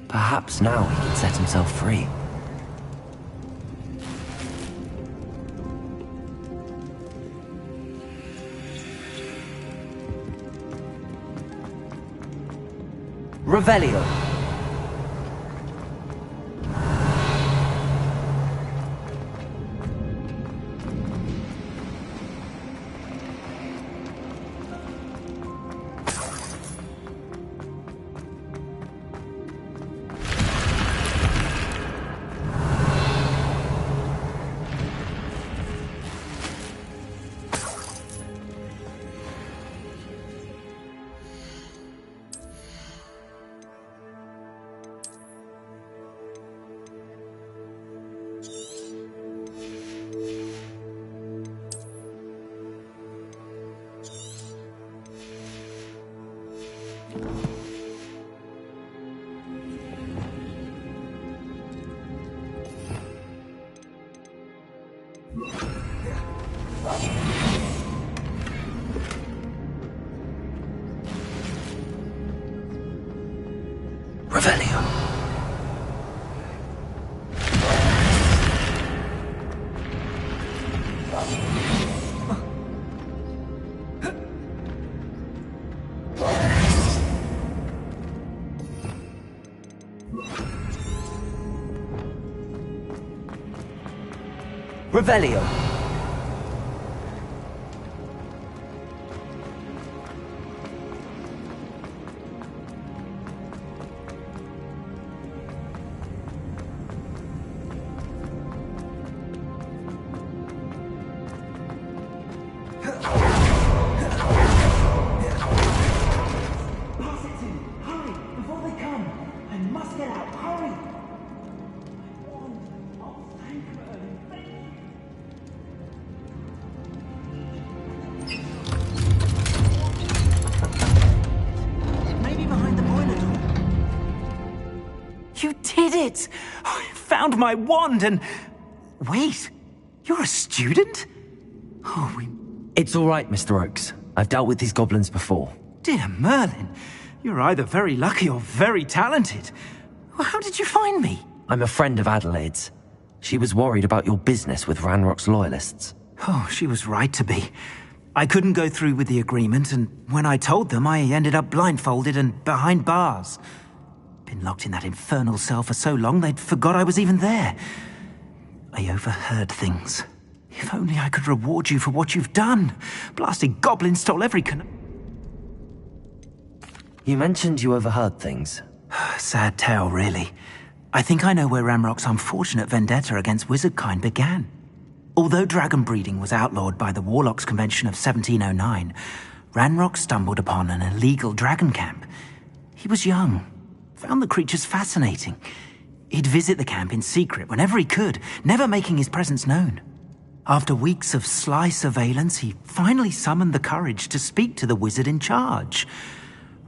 Perhaps now he can set himself free. Revelio. Revelio. Revelio. You did it! I found my wand and... Wait, you're a student? It's all right, Mr. Oakes. I've dealt with these goblins before. Dear Merlin, you're either very lucky or very talented. How did you find me? I'm a friend of Adelaide's. She was worried about your business with Ranrock's loyalists. Oh, she was right to be. I couldn't go through with the agreement, and when I told them, I ended up blindfolded and behind bars. Been locked in that infernal cell for so long, they'd forgot I was even there. I overheard things. If only I could reward you for what you've done. Blasted goblins stole every You mentioned you overheard things. Sad tale, really. I think I know where Ranrock's unfortunate vendetta against wizardkind began. Although dragon breeding was outlawed by the Warlocks Convention of 1709, Ranrock stumbled upon an illegal dragon camp. He was young, found the creatures fascinating. He'd visit the camp in secret whenever he could, never making his presence known. After weeks of sly surveillance, he finally summoned the courage to speak to the wizard in charge.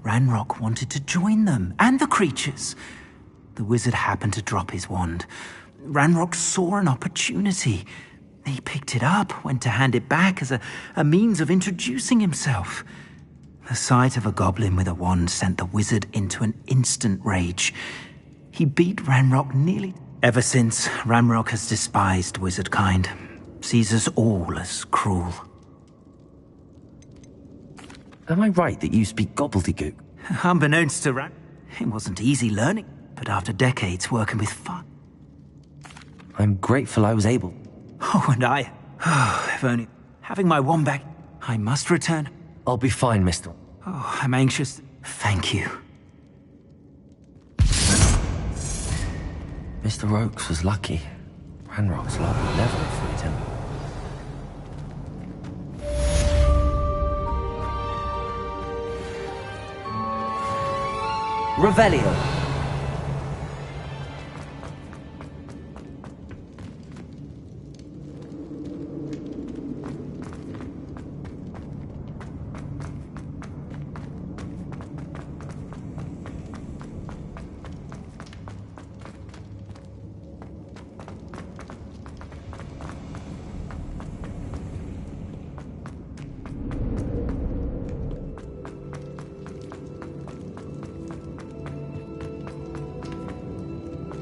Ranrock wanted to join them, and the creatures. The wizard happened to drop his wand. Ranrock saw an opportunity. He picked it up, went to hand it back as a means of introducing himself. The sight of a goblin with a wand sent the wizard into an instant rage. He beat Ranrock nearly. Ever since, Ranrock has despised wizard kind, sees us all as cruel. Am I right that you speak gobbledygook? Unbeknownst to Ran, it wasn't easy learning, but after decades working with fun. I'm grateful I was able. Oh, and I. Oh, if only. Having my wand back, I must return. I'll be fine, mister. Oh, I'm anxious. Thank you. Mr. Oakes was lucky. Ranrock's luck would never have freed him. Revelio.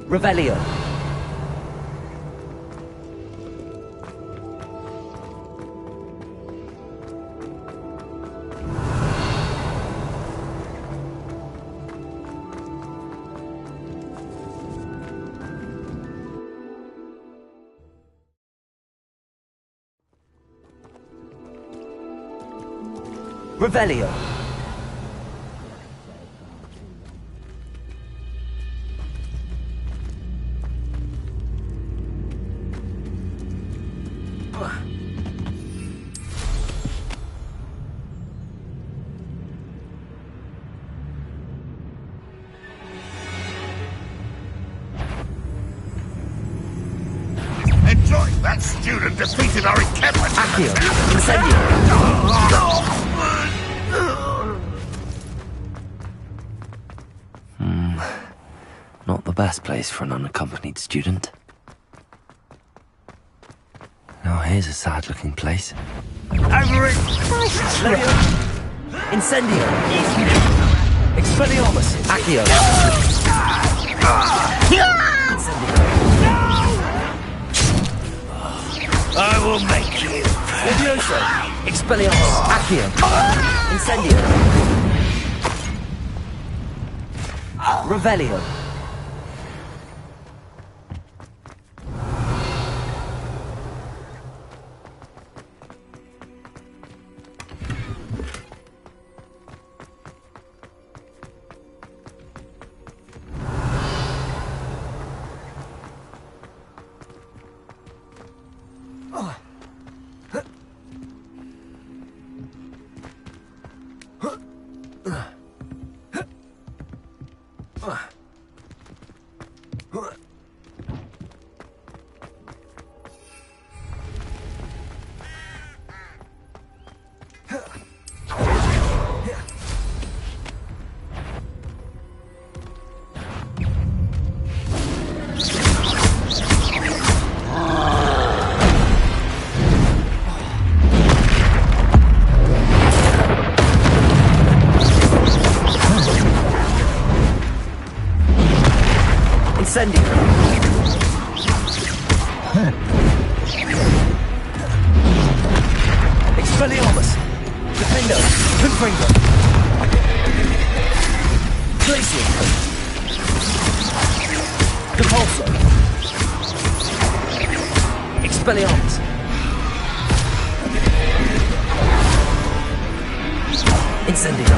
Revelio. Revelio. Enjoy! That student defeated our encampment! Accio! Incendio! Not the best place for an unaccompanied student. Now here's a sad-looking place. Over it! Incendio! Expelliarmus! Accio! I will make you! Levioso! Expelliarmus! Accio! Incendio! Revelio! Incendio! Expelliarmus! Defendo! Confringo! Glacial! Depulso! Expelliarmus! Incendio!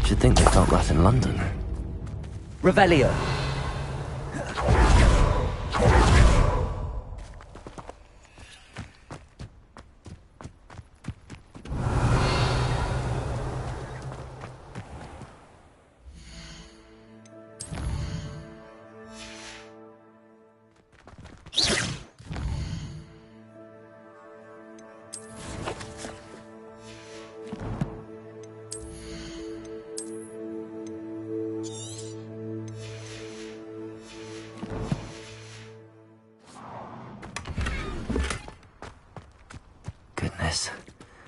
Should think they felt that in London. Revelio.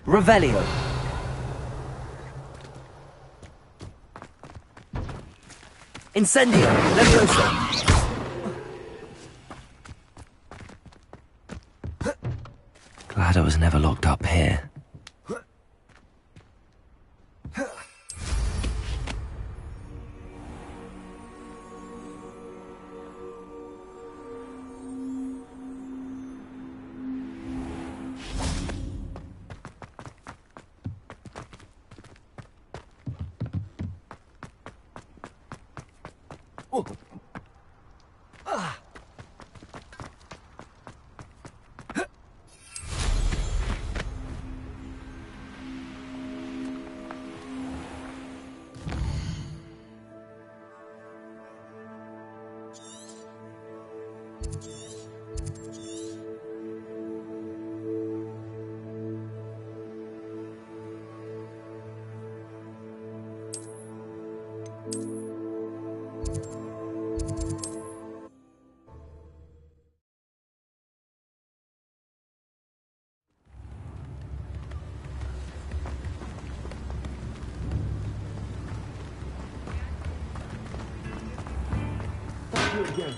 Revelio. Incendio. Levioso. Glad I was never locked up here.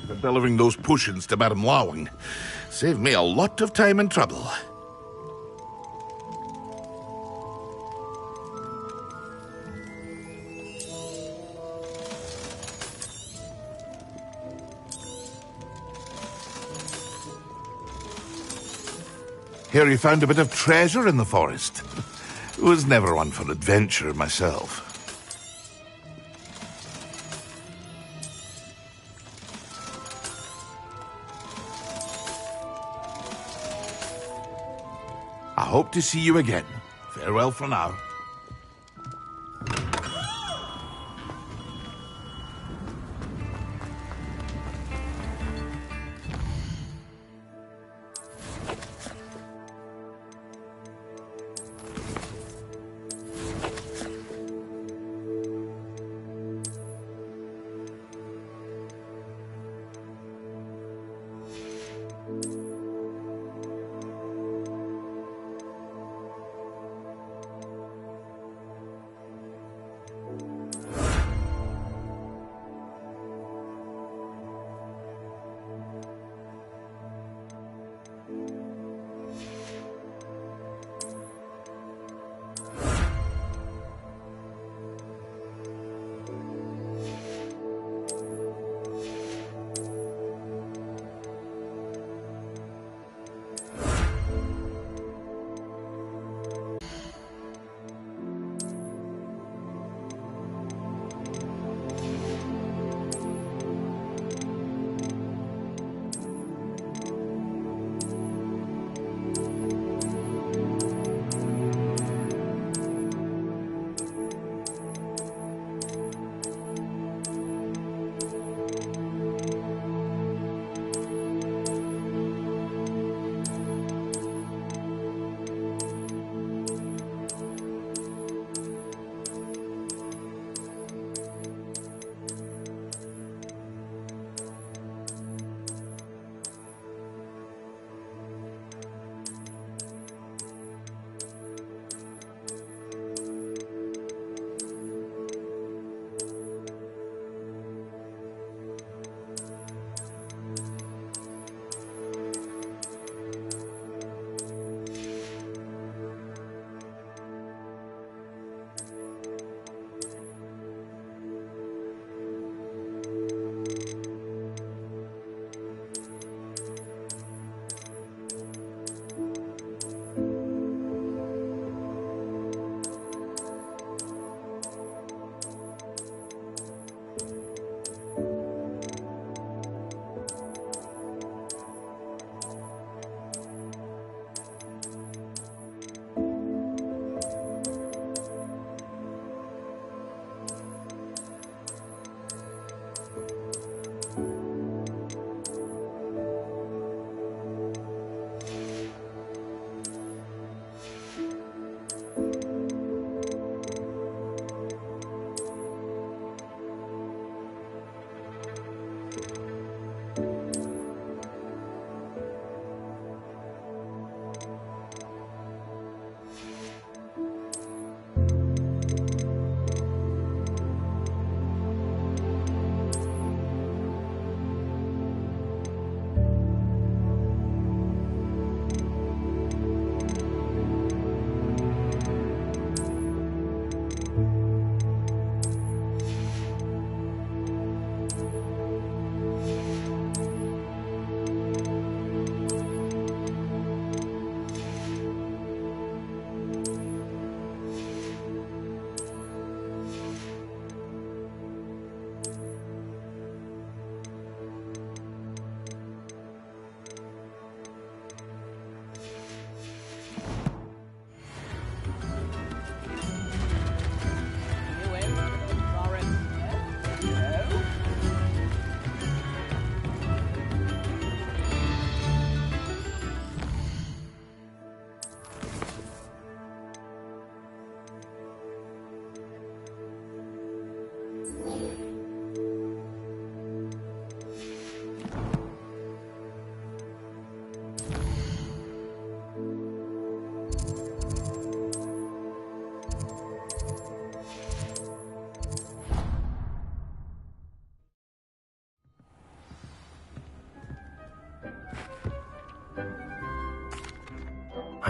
For delivering those potions to Madame Lawing. Saved me a lot of time and trouble. Hear you found a bit of treasure in the forest. Was never one for adventure myself. I hope to see you again. Farewell for now.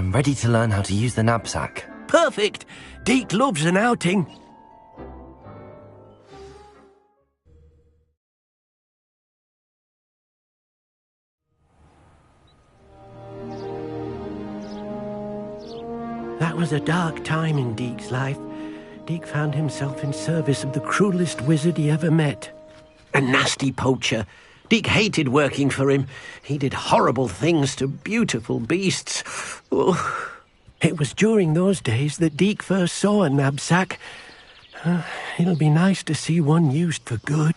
I'm ready to learn how to use the knapsack. Perfect! Deke loves an outing. That was a dark time in Deke's life. Deke found himself in service of the cruelest wizard he ever met. A nasty poacher. Deke hated working for him. He did horrible things to beautiful beasts. Oh. It was during those days that Deke first saw a knapsack. It'll be nice to see one used for good.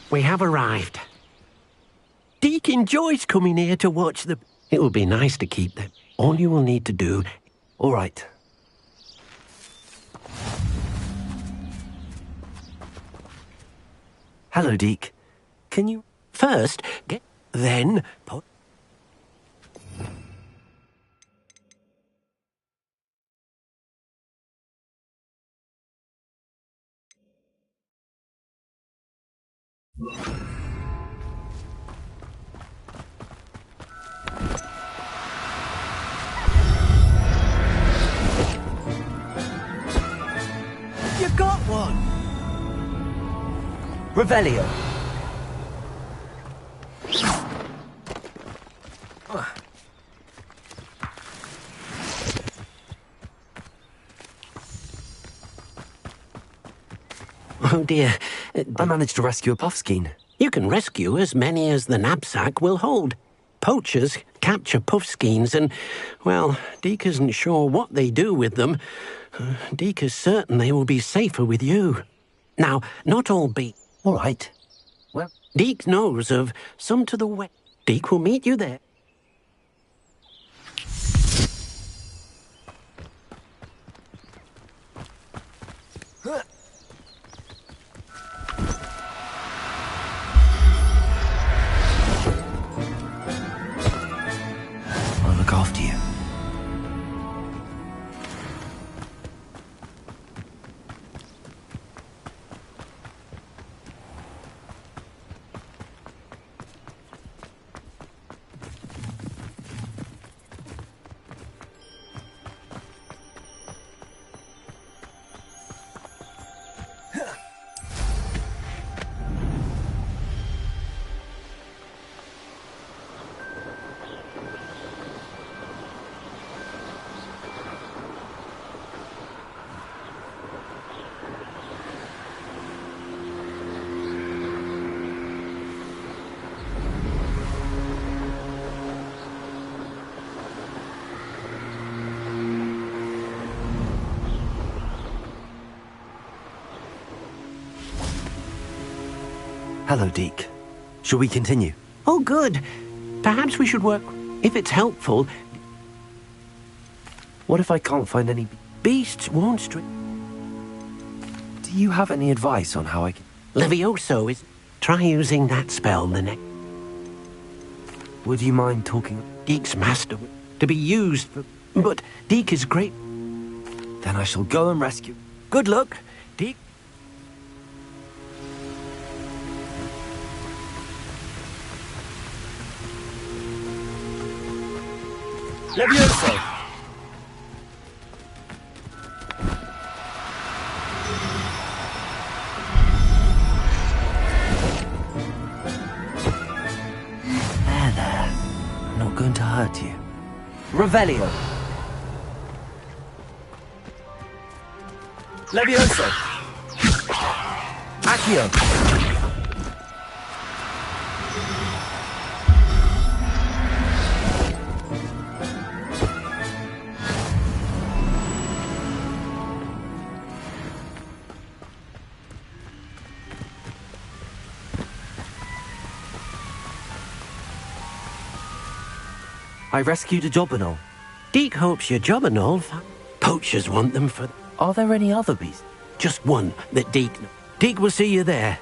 We have arrived. Deke enjoys coming here to watch the... It will be nice to keep them. All you will need to do... All right. Hello, Deke. Can you... First, get... Then... Put... You got one! Revelio. Oh dear. I managed to rescue a puffskein. You can rescue as many as the knapsack will hold. Poachers capture puffskeins and, well, Deke isn't sure what they do with them. Deke is certain they will be safer with you. Now, not all be... All right. Well, Deke knows of some to the west. Deke will meet you there. I'll look after you. Hello, Deke. Shall we continue? Oh, good. Perhaps we should work... If it's helpful... What if I can't find any... Beasts won't stray... Do you have any advice on how I can... Levioso is... Try using that spell the next... Would you mind talking... Deke's master... To be used for... But Deke is great... Then I shall go and rescue... Good luck, Deke. Levioso! There. I'm not going to hurt you. Revelio! Levioso! Accio! I rescued a Jobberknoll. Deke hopes your Jobberknoll... Poachers want them for... Are there any other beasts? Just one that Deke... Deke will see you there.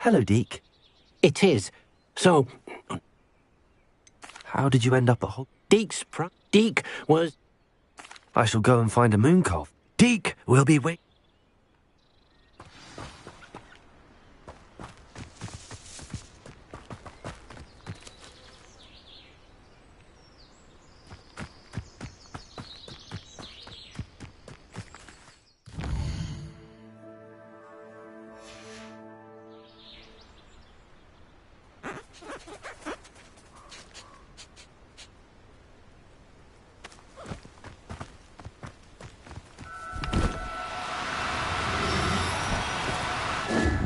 Hello, Deke. It is. So, How did you end up at Deke was... I shall go and find a moon calf. Deke will be wait.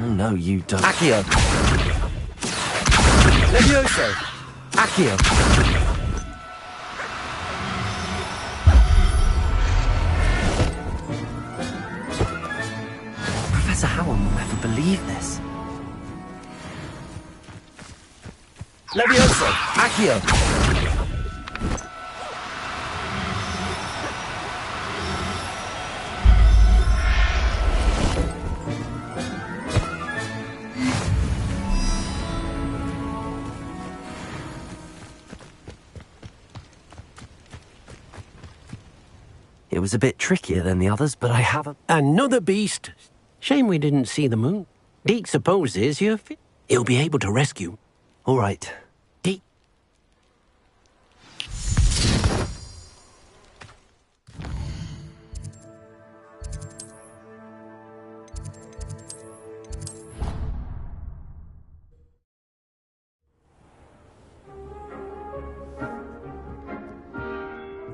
Oh, no, you don't. Accio! Levioso! Accio! Professor Howard will never believe this. Levioso! Accio! It was a bit trickier than the others, but I haven't. Another beast! Shame we didn't see the moon. Deke supposes you're fit. He'll be able to rescue. All right. Deke.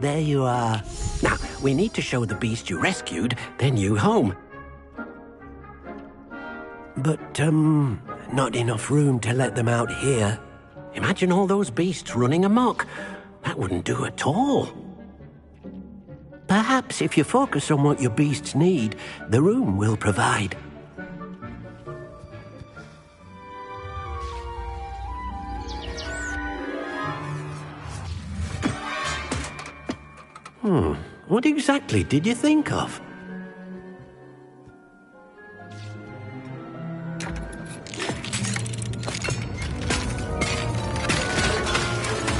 There you are. Now, we need to show the beast you rescued, then you home. But, not enough room to let them out here. Imagine all those beasts running amok. That wouldn't do at all. Perhaps if you focus on what your beasts need, the room will provide. What exactly did you think of?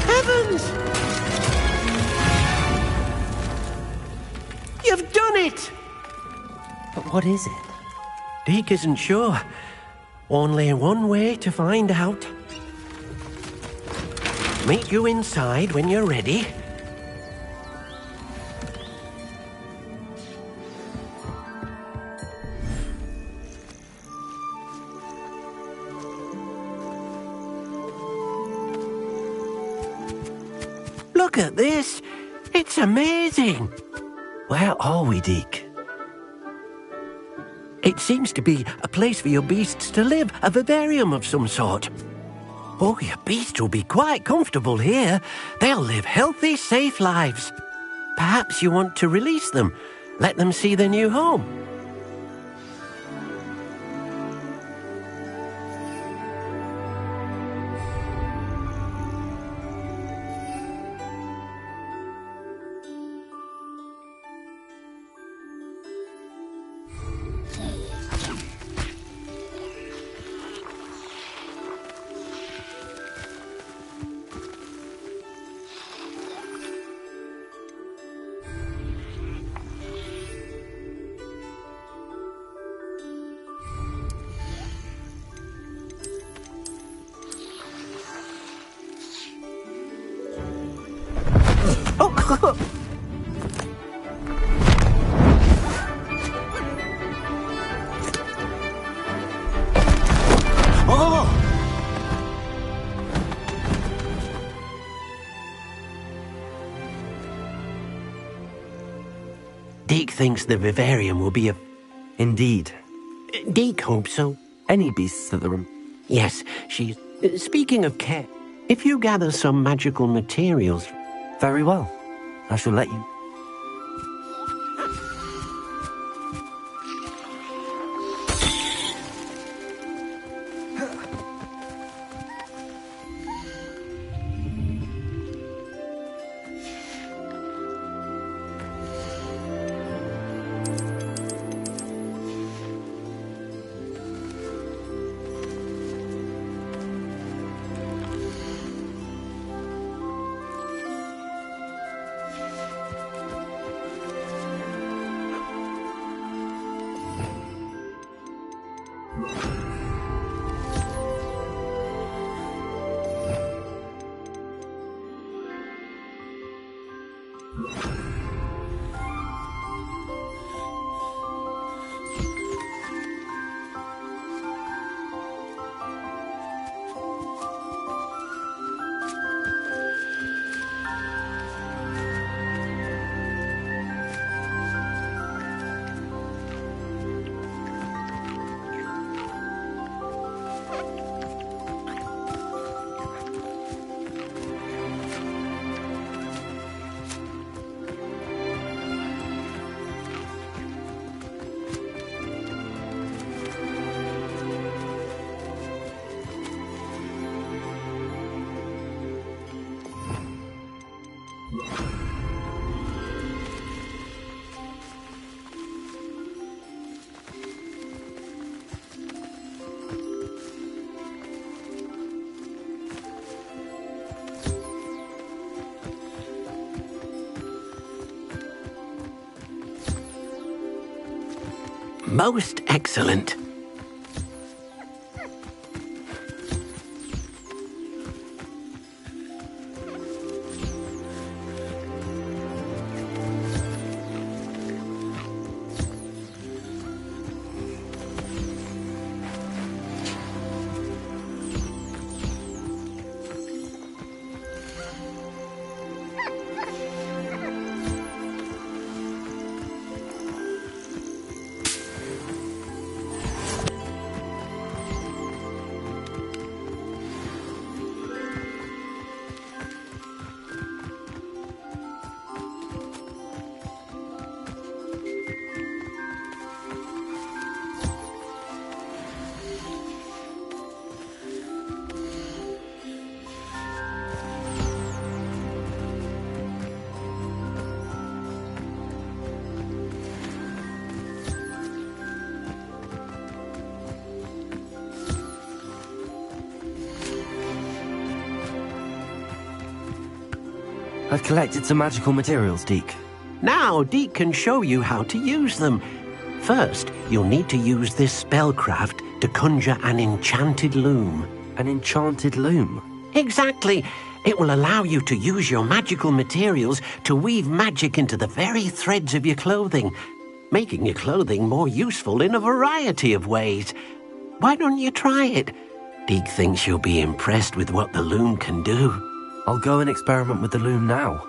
Heavens! You've done it! But what is it? Deke isn't sure. Only one way to find out. Meet you inside when you're ready. Look at this! It's amazing! Where are we, Deke? It seems to be a place for your beasts to live, a vivarium of some sort. Oh, your beasts will be quite comfortable here. They'll live healthy, safe lives. Perhaps you want to release them, let them see their new home. Deke thinks the vivarium will be a... Indeed. Deke hopes so. Any beasts at the room? Yes, she's... Speaking of care, if you gather some magical materials... Very well. I shall let you... Most excellent. I've collected some magical materials, Deke. Now, Deke can show you how to use them. First, you'll need to use this spellcraft to conjure an enchanted loom. An enchanted loom? Exactly. It will allow you to use your magical materials to weave magic into the very threads of your clothing, making your clothing more useful in a variety of ways. Why don't you try it? Deke thinks you'll be impressed with what the loom can do. I'll go and experiment with the loom now.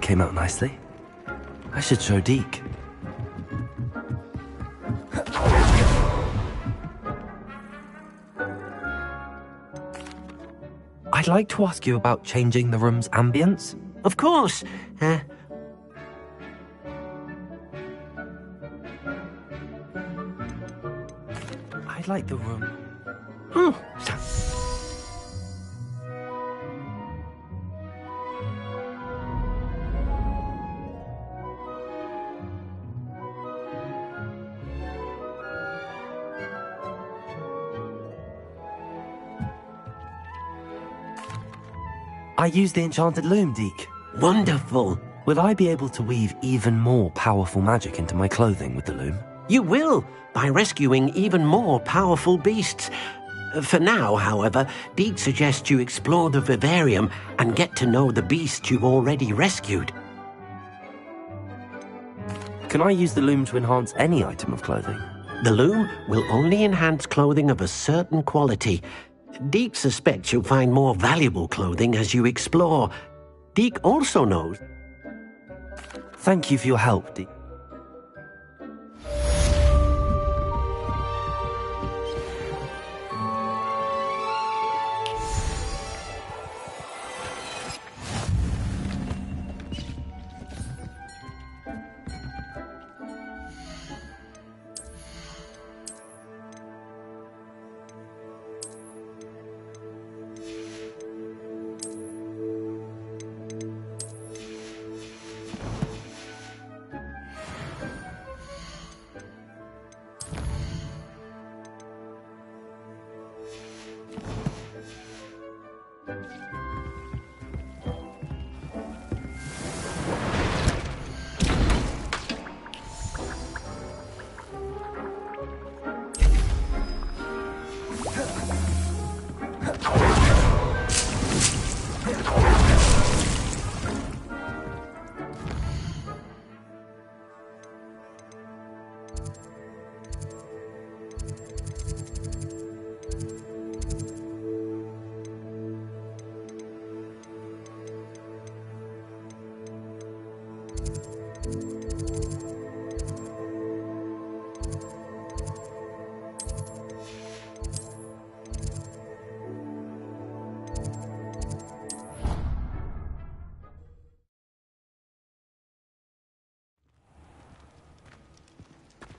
came out nicely. I should show Deke. I'd like to ask you about changing the room's ambience. Of course. I'd like the room. Oh. I use the enchanted loom, Deke. Wonderful. Will I be able to weave even more powerful magic into my clothing with the loom? You will, by rescuing even more powerful beasts. For now, however, Deke suggests you explore the vivarium and get to know the beasts you've already rescued. Can I use the loom to enhance any item of clothing? The loom will only enhance clothing of a certain quality. Deke suspects you'll find more valuable clothing as you explore. Deke also knows. Thank you for your help, Deke.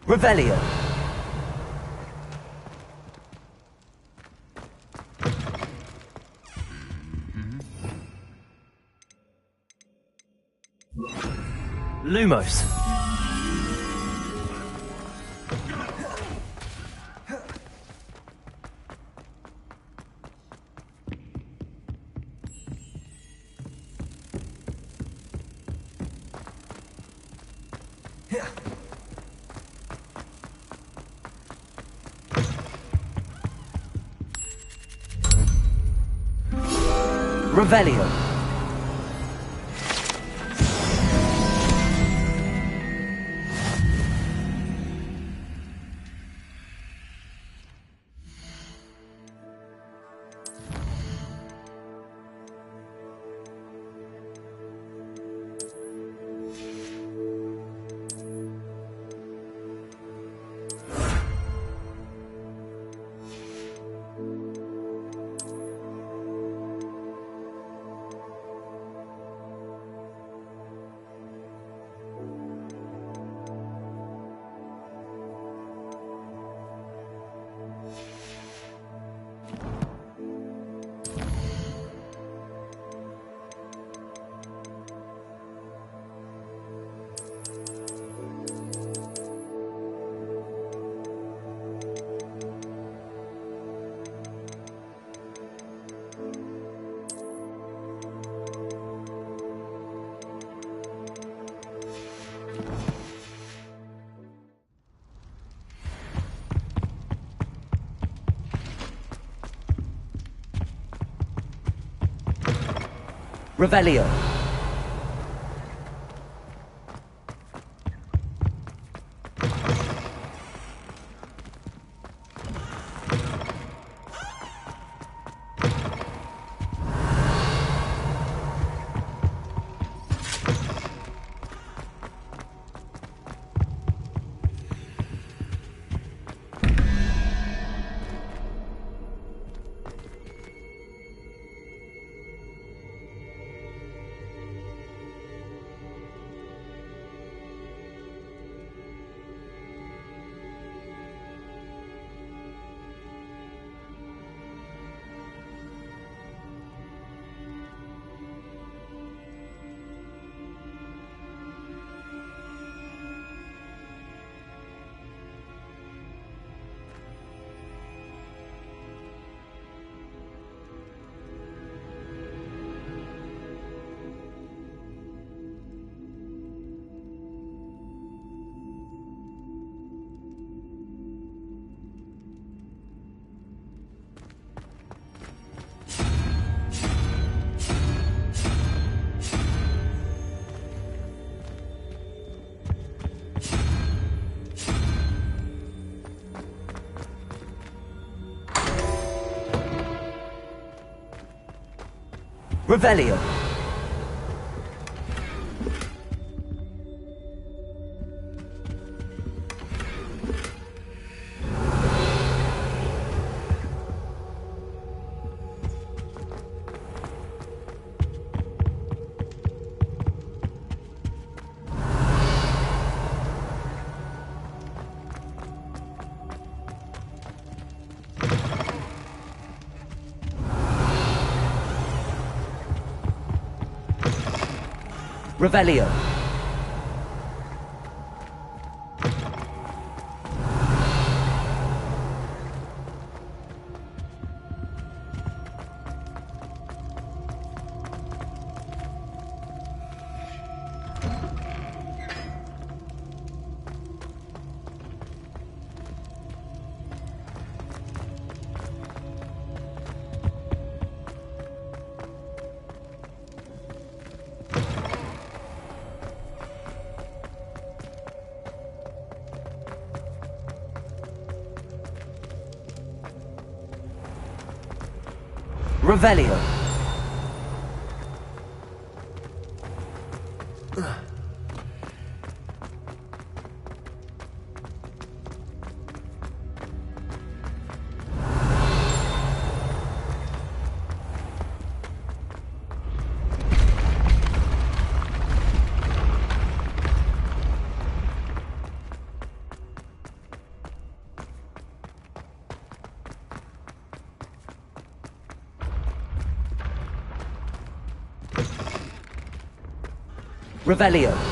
Revelio. Lumos. Revelio. Revelio. Revelio. Revelio. Revelio. Revelio.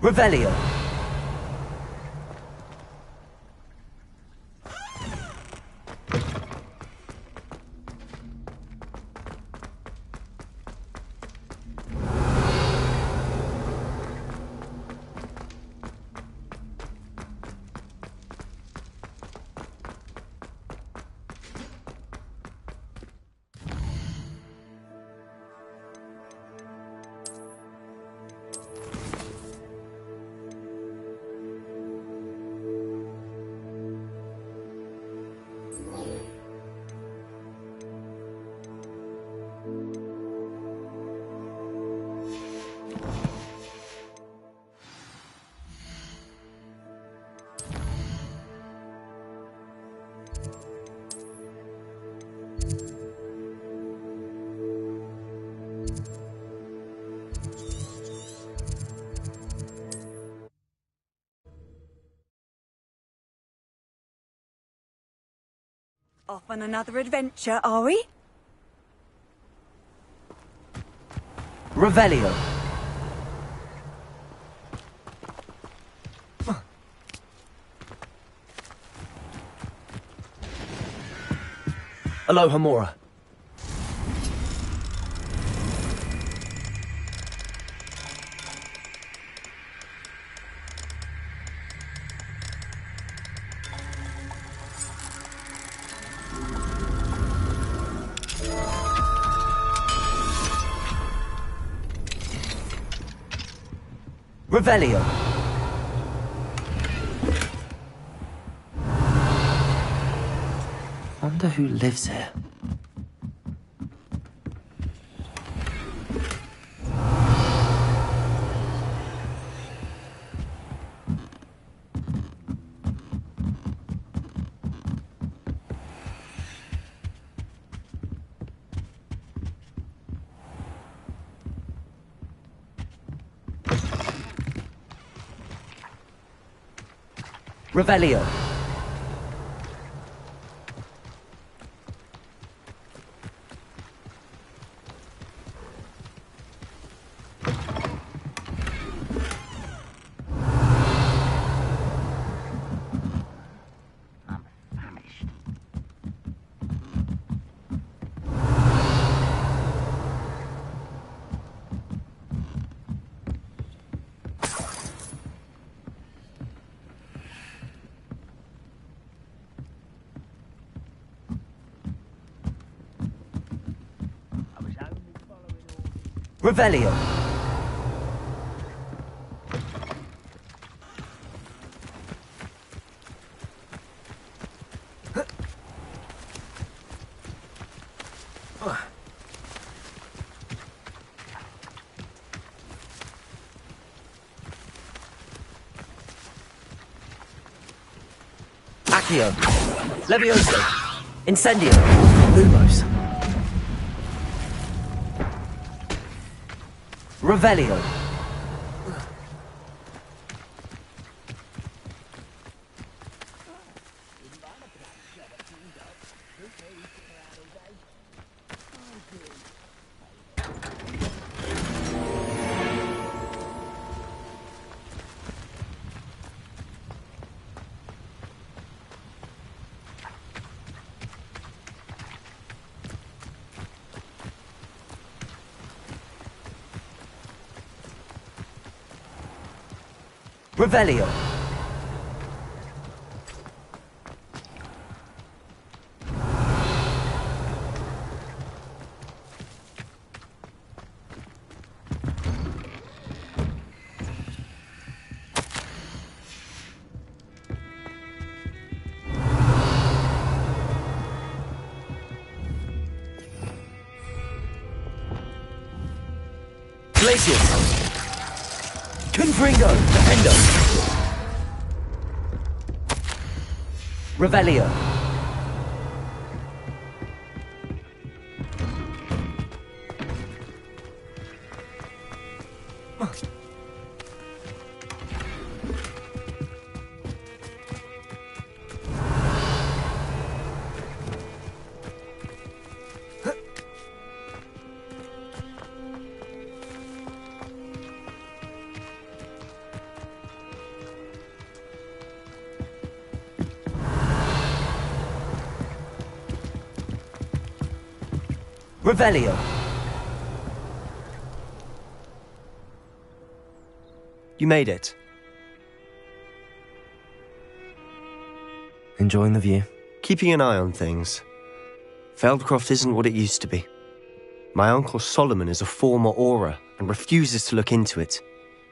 Revelio. Off on another adventure, are we? Revelio. Aloha, Mora. Revelio. Wonder who lives here. Revelio. Revelio. Accio. Levioso. Incendio. Lumos. Revelio. Revelio. Glacius. Confringo. Defendo. Revelio. Revelio. You made it. Enjoying the view? Keeping an eye on things. Feldcroft isn't what it used to be. My uncle Solomon is a former Auror and refuses to look into it,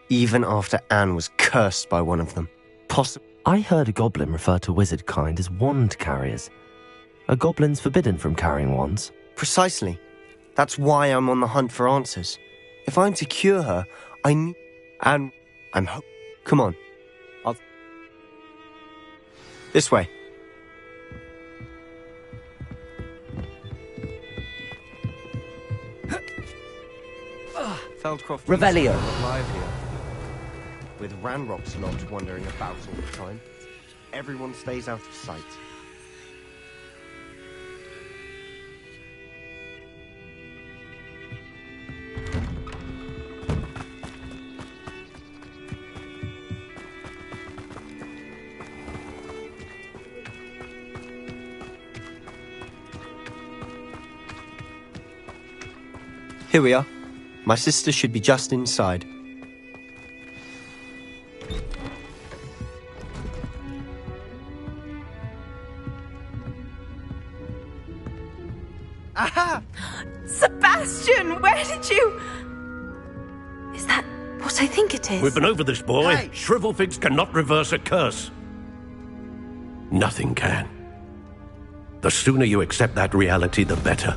even after Anne was cursed by one of them. I heard a goblin refer to wizard kind as wand carriers. Are goblins forbidden from carrying wands? Precisely. That's why I'm on the hunt for answers. If I'm to cure her, I need... And I'm Come on. This way. Feldcroft Revelio. livelier. With Ranrock's lot wandering about all the time. Everyone stays out of sight. Here we are. My sister should be just inside. Aha! Sebastian, where did you... Is that what I think it is? We've been over this, boy. Hey. Shrivelfigs cannot reverse a curse. Nothing can. The sooner you accept that reality, the better.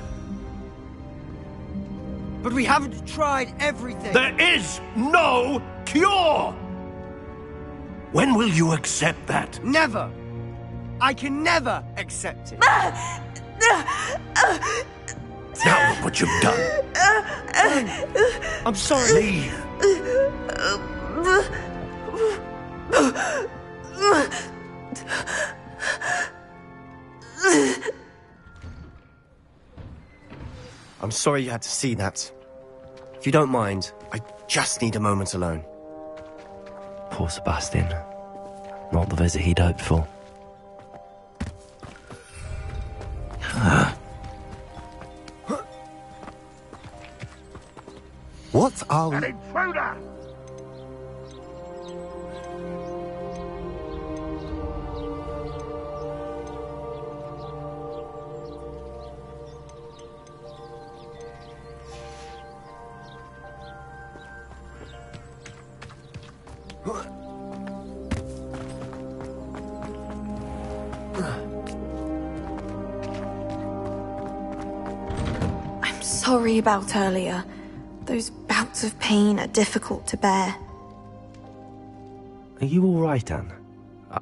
But we haven't tried everything. There is no cure! When will you accept that? Never. I can never accept it. Now look what you've done. I'm sorry. Leave. I'm sorry you had to see that. If you don't mind, I just need a moment alone. Poor Sebastian. Not the visit he'd hoped for. What are we... An intruder! sorry about earlier. Those bouts of pain are difficult to bear. Are you all right, Anne?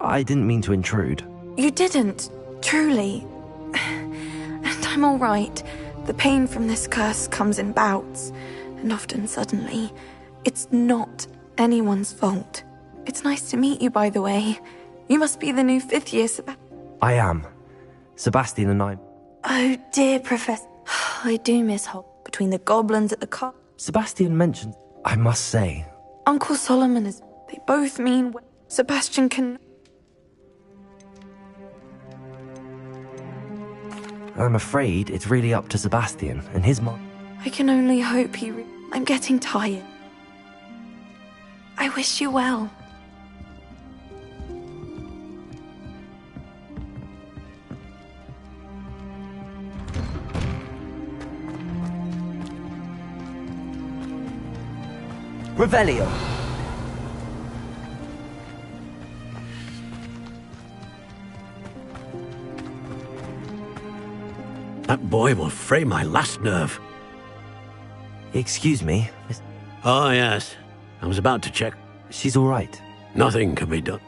I didn't mean to intrude. You didn't, truly. And I'm all right. The pain from this curse comes in bouts, and often suddenly. It's not anyone's fault. It's nice to meet you, by the way. You must be the new 5th year I am. Sebastian and I... Oh dear, Professor. I do miss Hogwarts. Between the goblins at the car. Sebastian mentioned... I must say... Uncle Solomon is... They both mean... Sebastian can... I'm afraid it's really up to Sebastian and his mom. I can only hope he... I'm getting tired. I wish you well. Revelio. That boy will fray my last nerve. Excuse me? Oh, yes. I was about to check. She's all right. Nothing can be done.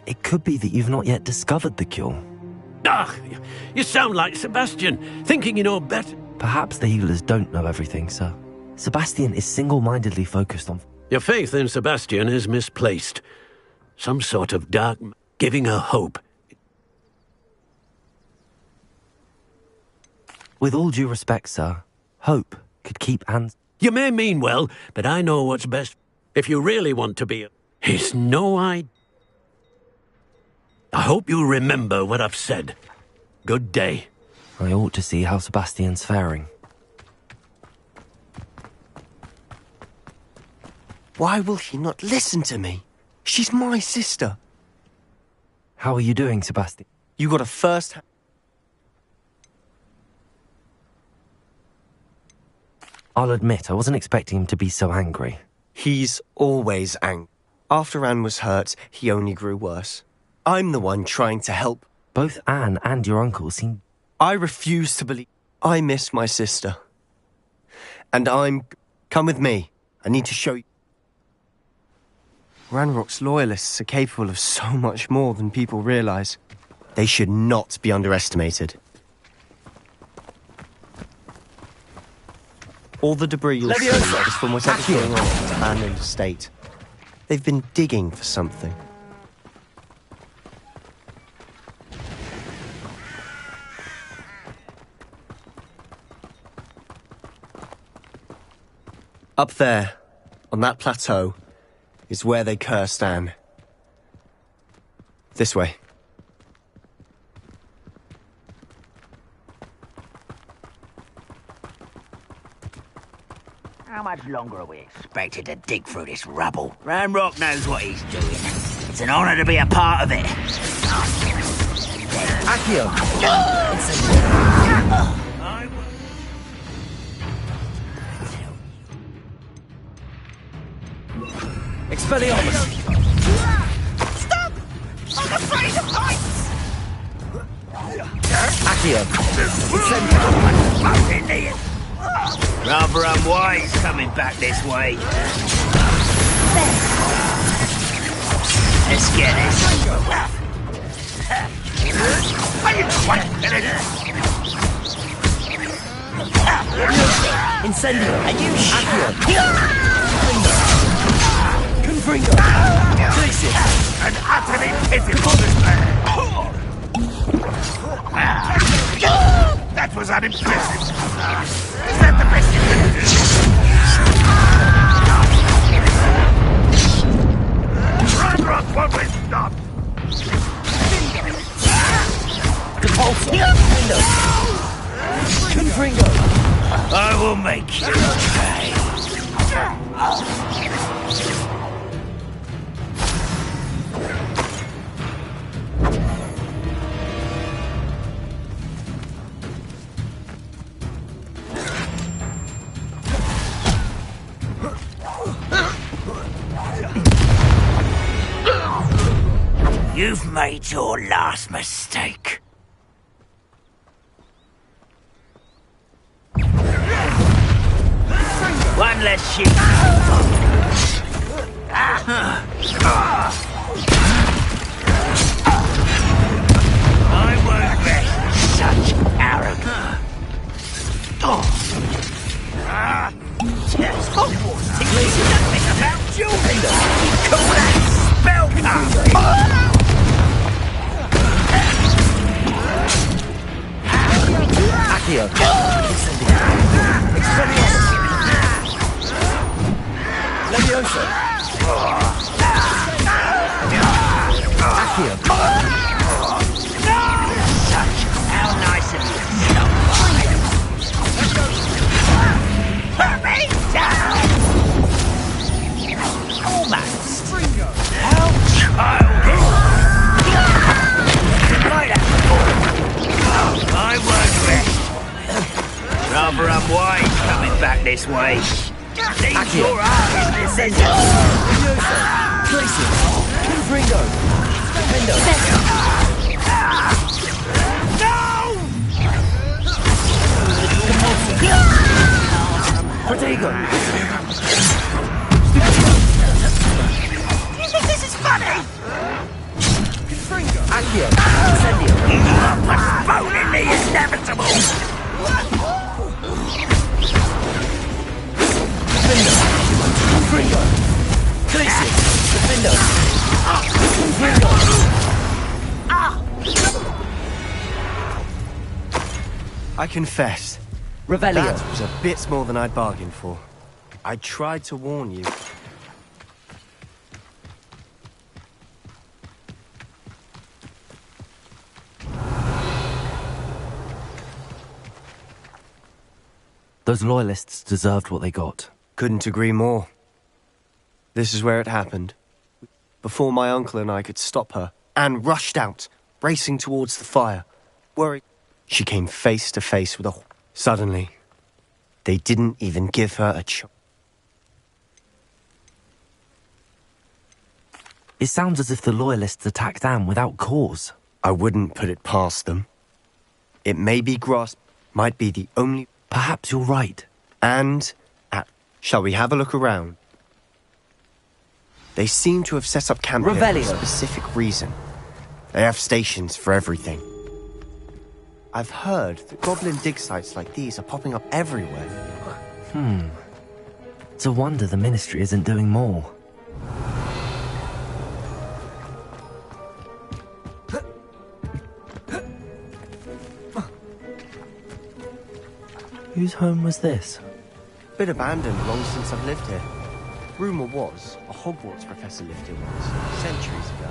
It could be that you've not yet discovered the cure. Ah, you sound like Sebastian, thinking you know better. Perhaps the healers don't know everything, sir. Sebastian is single-mindedly focused on... Your faith in Sebastian is misplaced. Some sort of dark... giving her hope. With all due respect, sir, hope could keep Anne... You may mean well, but I know what's best. If you really want to be... It's no I hope you'll remember what I've said. Good day. I ought to see how Sebastian's faring. Why will she not listen to me? She's my sister. How are you doing, Sebastian? You got a first... I'll admit, I wasn't expecting him to be so angry. He's always angry. After Anne was hurt, he only grew worse. I'm the one trying to help. Both Anne and your uncle seem... I refuse to believe... I miss my sister. And I'm... Come with me. I need to show you... Ranrock's loyalists are capable of so much more than people realize. They should not be underestimated. All the debris you'll see is from whatever's going on at Anne and Estate. They've been digging for something. Up there, on that plateau, is where they cursed Anne. This way. How much longer are we expected to dig through this rubble? Ranrock knows what he's doing. It's an honor to be a part of it. Accio. Expelliarmus. Stop! I'm afraid of heights! Accio. Rather unwise coming back this way. Let's get this. Incendio. Accio. Confringo. Glacius. An utterly pitiful despair. That was unimpressive. Is that the best you can do? Ranrock won't be stopped. Depulso. Confringo. I will make you pay. You've made your last mistake. One less ship. I won't rest. Such arrogance. Yes, Hogwarts teaches you nothing about children. Call that spellcasting. Accio. Expelliarmus. Leviosa. Accio. How nice of you. Put me down! Almost. How childish! Right at I won't rest. Rather unwise coming back this way. Leave your eyes, this is Leviosa. Tracy. Confringo. Defendo. Protego! You think this is funny? Accio. Incendio. You are postponing the inevitable! Defendo. Confringo. Glacius. Defendo. Confringo. I confess. Revelio. That was a bit more than I'd bargained for. I tried to warn you. Those loyalists deserved what they got. Couldn't agree more. This is where it happened. Before my uncle and I could stop her, Anne rushed out, racing towards the fire. Worried, she came face to face with a... Suddenly, they didn't even give her a chance. It sounds as if the loyalists attacked Anne without cause. I wouldn't put it past them. It may be grasp, might be the only... Perhaps you're right. And... Shall we have a look around? They seem to have set up camp here for a specific reason. They have stations for everything. I've heard that goblin dig sites like these are popping up everywhere. It's a wonder the Ministry isn't doing more. Whose home was this? Been abandoned long since I've lived here. Rumour was a Hogwarts professor lived here once, centuries ago.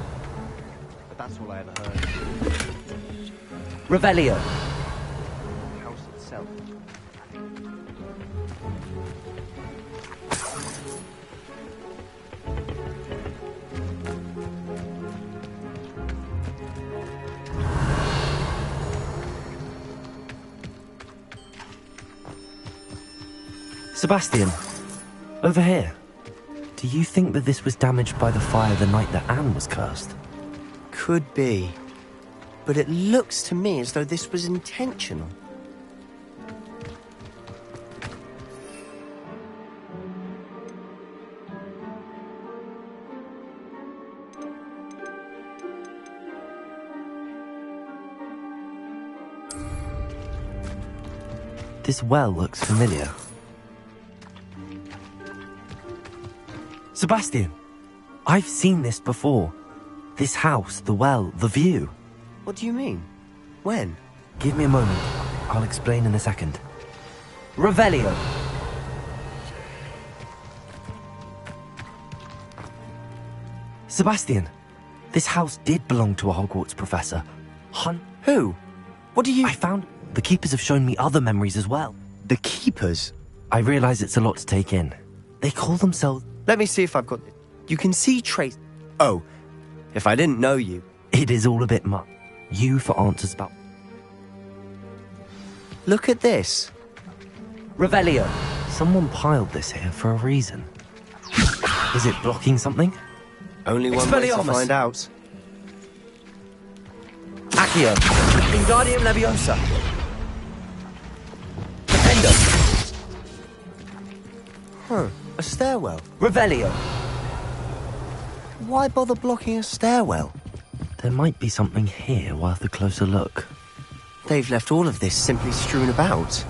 But that's all I ever heard. Revelio. The house itself. Sebastian, over here. Do you think that this was damaged by the fire the night that Anne was cursed? Could be. But it looks to me as though this was intentional. This well looks familiar. Sebastian, I've seen this before. This house, the well, the view. What do you mean? When? Give me a moment. I'll explain in a second. Revelio. Sebastian, this house did belong to a Hogwarts professor. Who? What do you... I found... The Keepers have shown me other memories as well. The Keepers? I realise it's a lot to take in. They call themselves... Let me see if I've got... You can see trace... Oh, if I didn't know you... It is all a bit much. You for answers about... Look at this. Revelio. Someone piled this here for a reason. Is it blocking something? Only one way to find out. Accio. Wingardium Leviosa. Defendo. A stairwell. Revelio. Why bother blocking a stairwell? There might be something here worth a closer look. They've left all of this simply strewn about.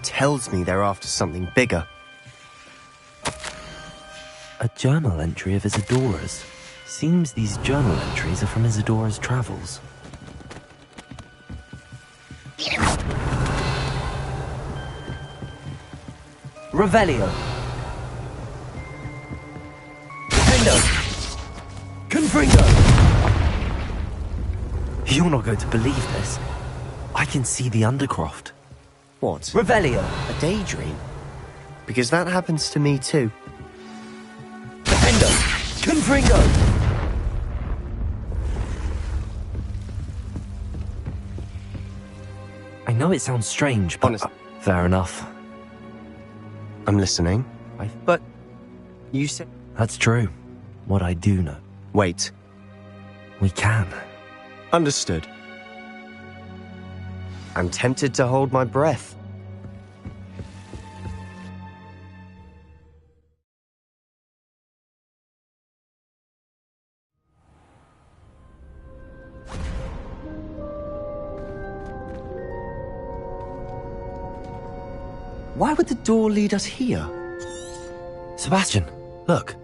Tells me they're after something bigger. A journal entry of Isadora's. Seems these journal entries are from Isadora's travels. Revelio. Confringo. You're not going to believe this. I can see the Undercroft. What? Revelio. A daydream? Because that happens to me too. Confringo. I know it sounds strange, but fair enough. I'm listening. But you said... That's true. What I do know. Wait. We can. Understood. I'm tempted to hold my breath. Why would the door lead us here? Sebastian, look.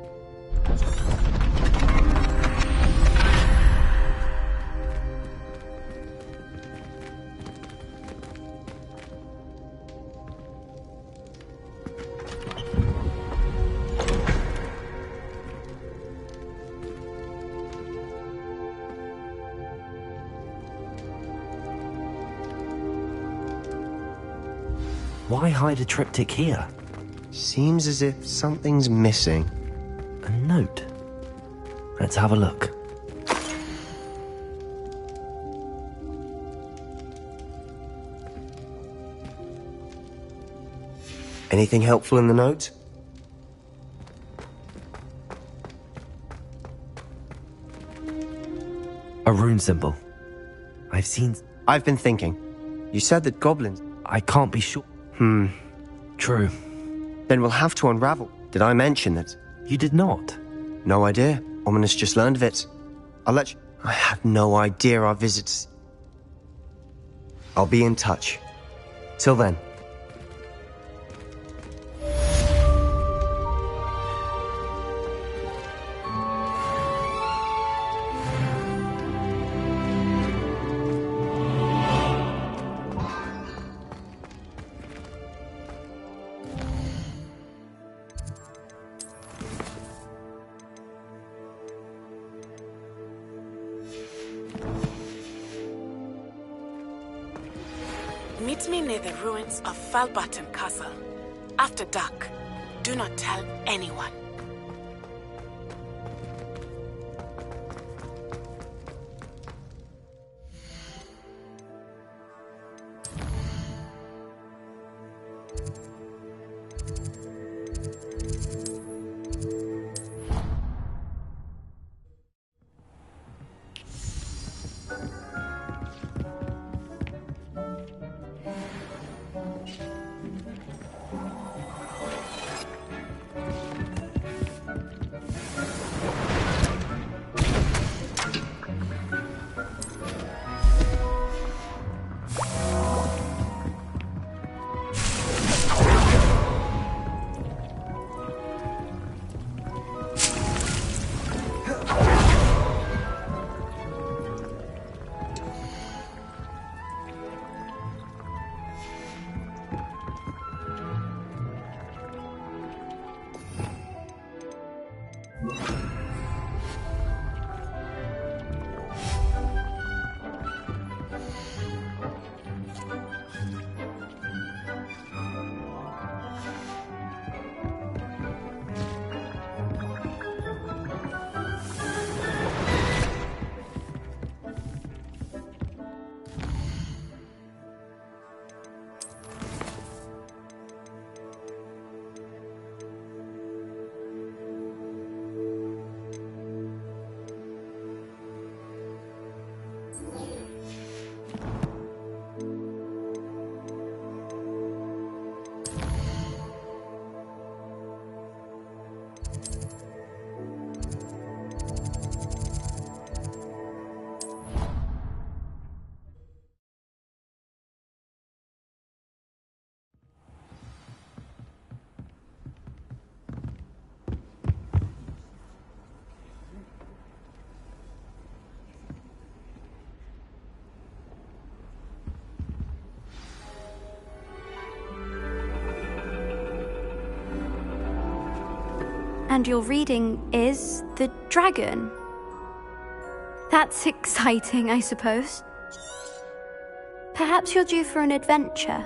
Why hide a triptych here? Seems as if something's missing. A note. Let's have a look. Anything helpful in the note? A rune symbol. I've been thinking. You said that goblins... I can't be sure. True. Then we'll have to unravel. Did I mention that? You did not. No idea. Ominous just learned of it. I'll let you... I had no idea our visits... I'll be in touch. Till then. Meet me near the ruins of Falbaton Castle. After dark. Do not tell anyone. And your reading is the dragon. That's exciting, I suppose. Perhaps you're due for an adventure.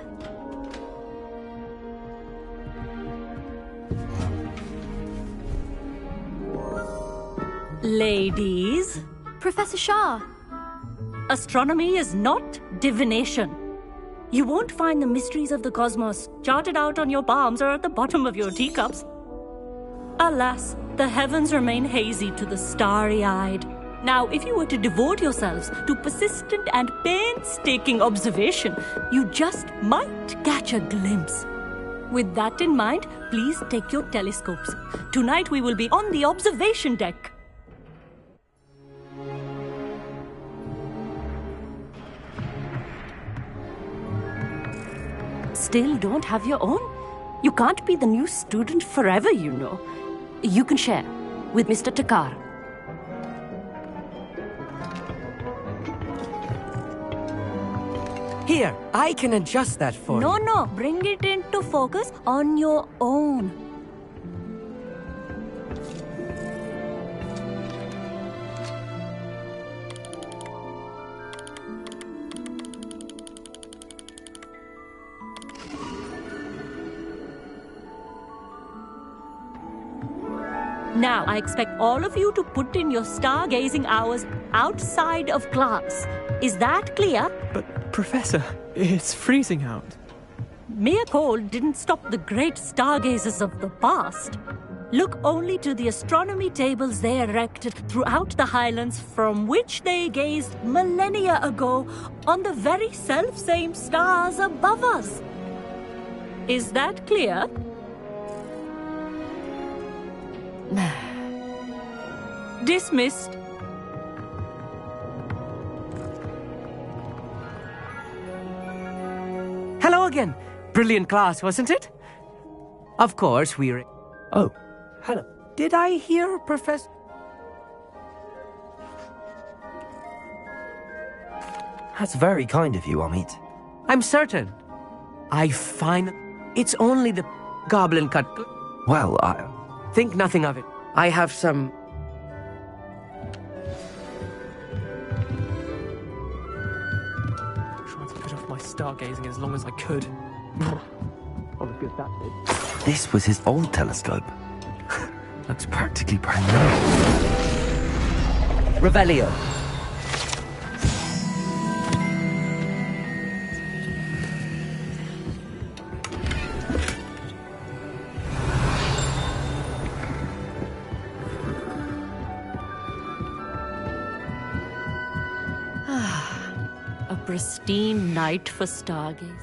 Ladies. Professor Shah. Astronomy is not divination. You won't find the mysteries of the cosmos charted out on your palms or at the bottom of your teacups. Alas, the heavens remain hazy to the starry-eyed. Now, if you were to devote yourselves to persistent and painstaking observation, you just might catch a glimpse. With that in mind, please take your telescopes. Tonight we will be on the observation deck. Still don't have your own? You can't be the new student forever, you know. You can share with Mr. Takar. Here, I can adjust that for you. No, bring it into focus on your own. Now, I expect all of you to put in your stargazing hours outside of class. Is that clear? But, Professor, it's freezing out. Mere cold didn't stop the great stargazers of the past. Look only to the astronomy tables they erected throughout the highlands from which they gazed millennia ago on the very self-same stars above us. Is that clear? Dismissed. Hello again. Brilliant class, wasn't it? Of course, we're... Oh, hello. Did I hear Professor... That's very kind of you, Amit. I'm certain. It's only the goblin cut... Well, Think nothing of it. I have some... Trying to put off my stargazing as long as I could. Oh, good that did. This was his old telescope. Looks practically brand new. Revelio. A pristine night for stargaze.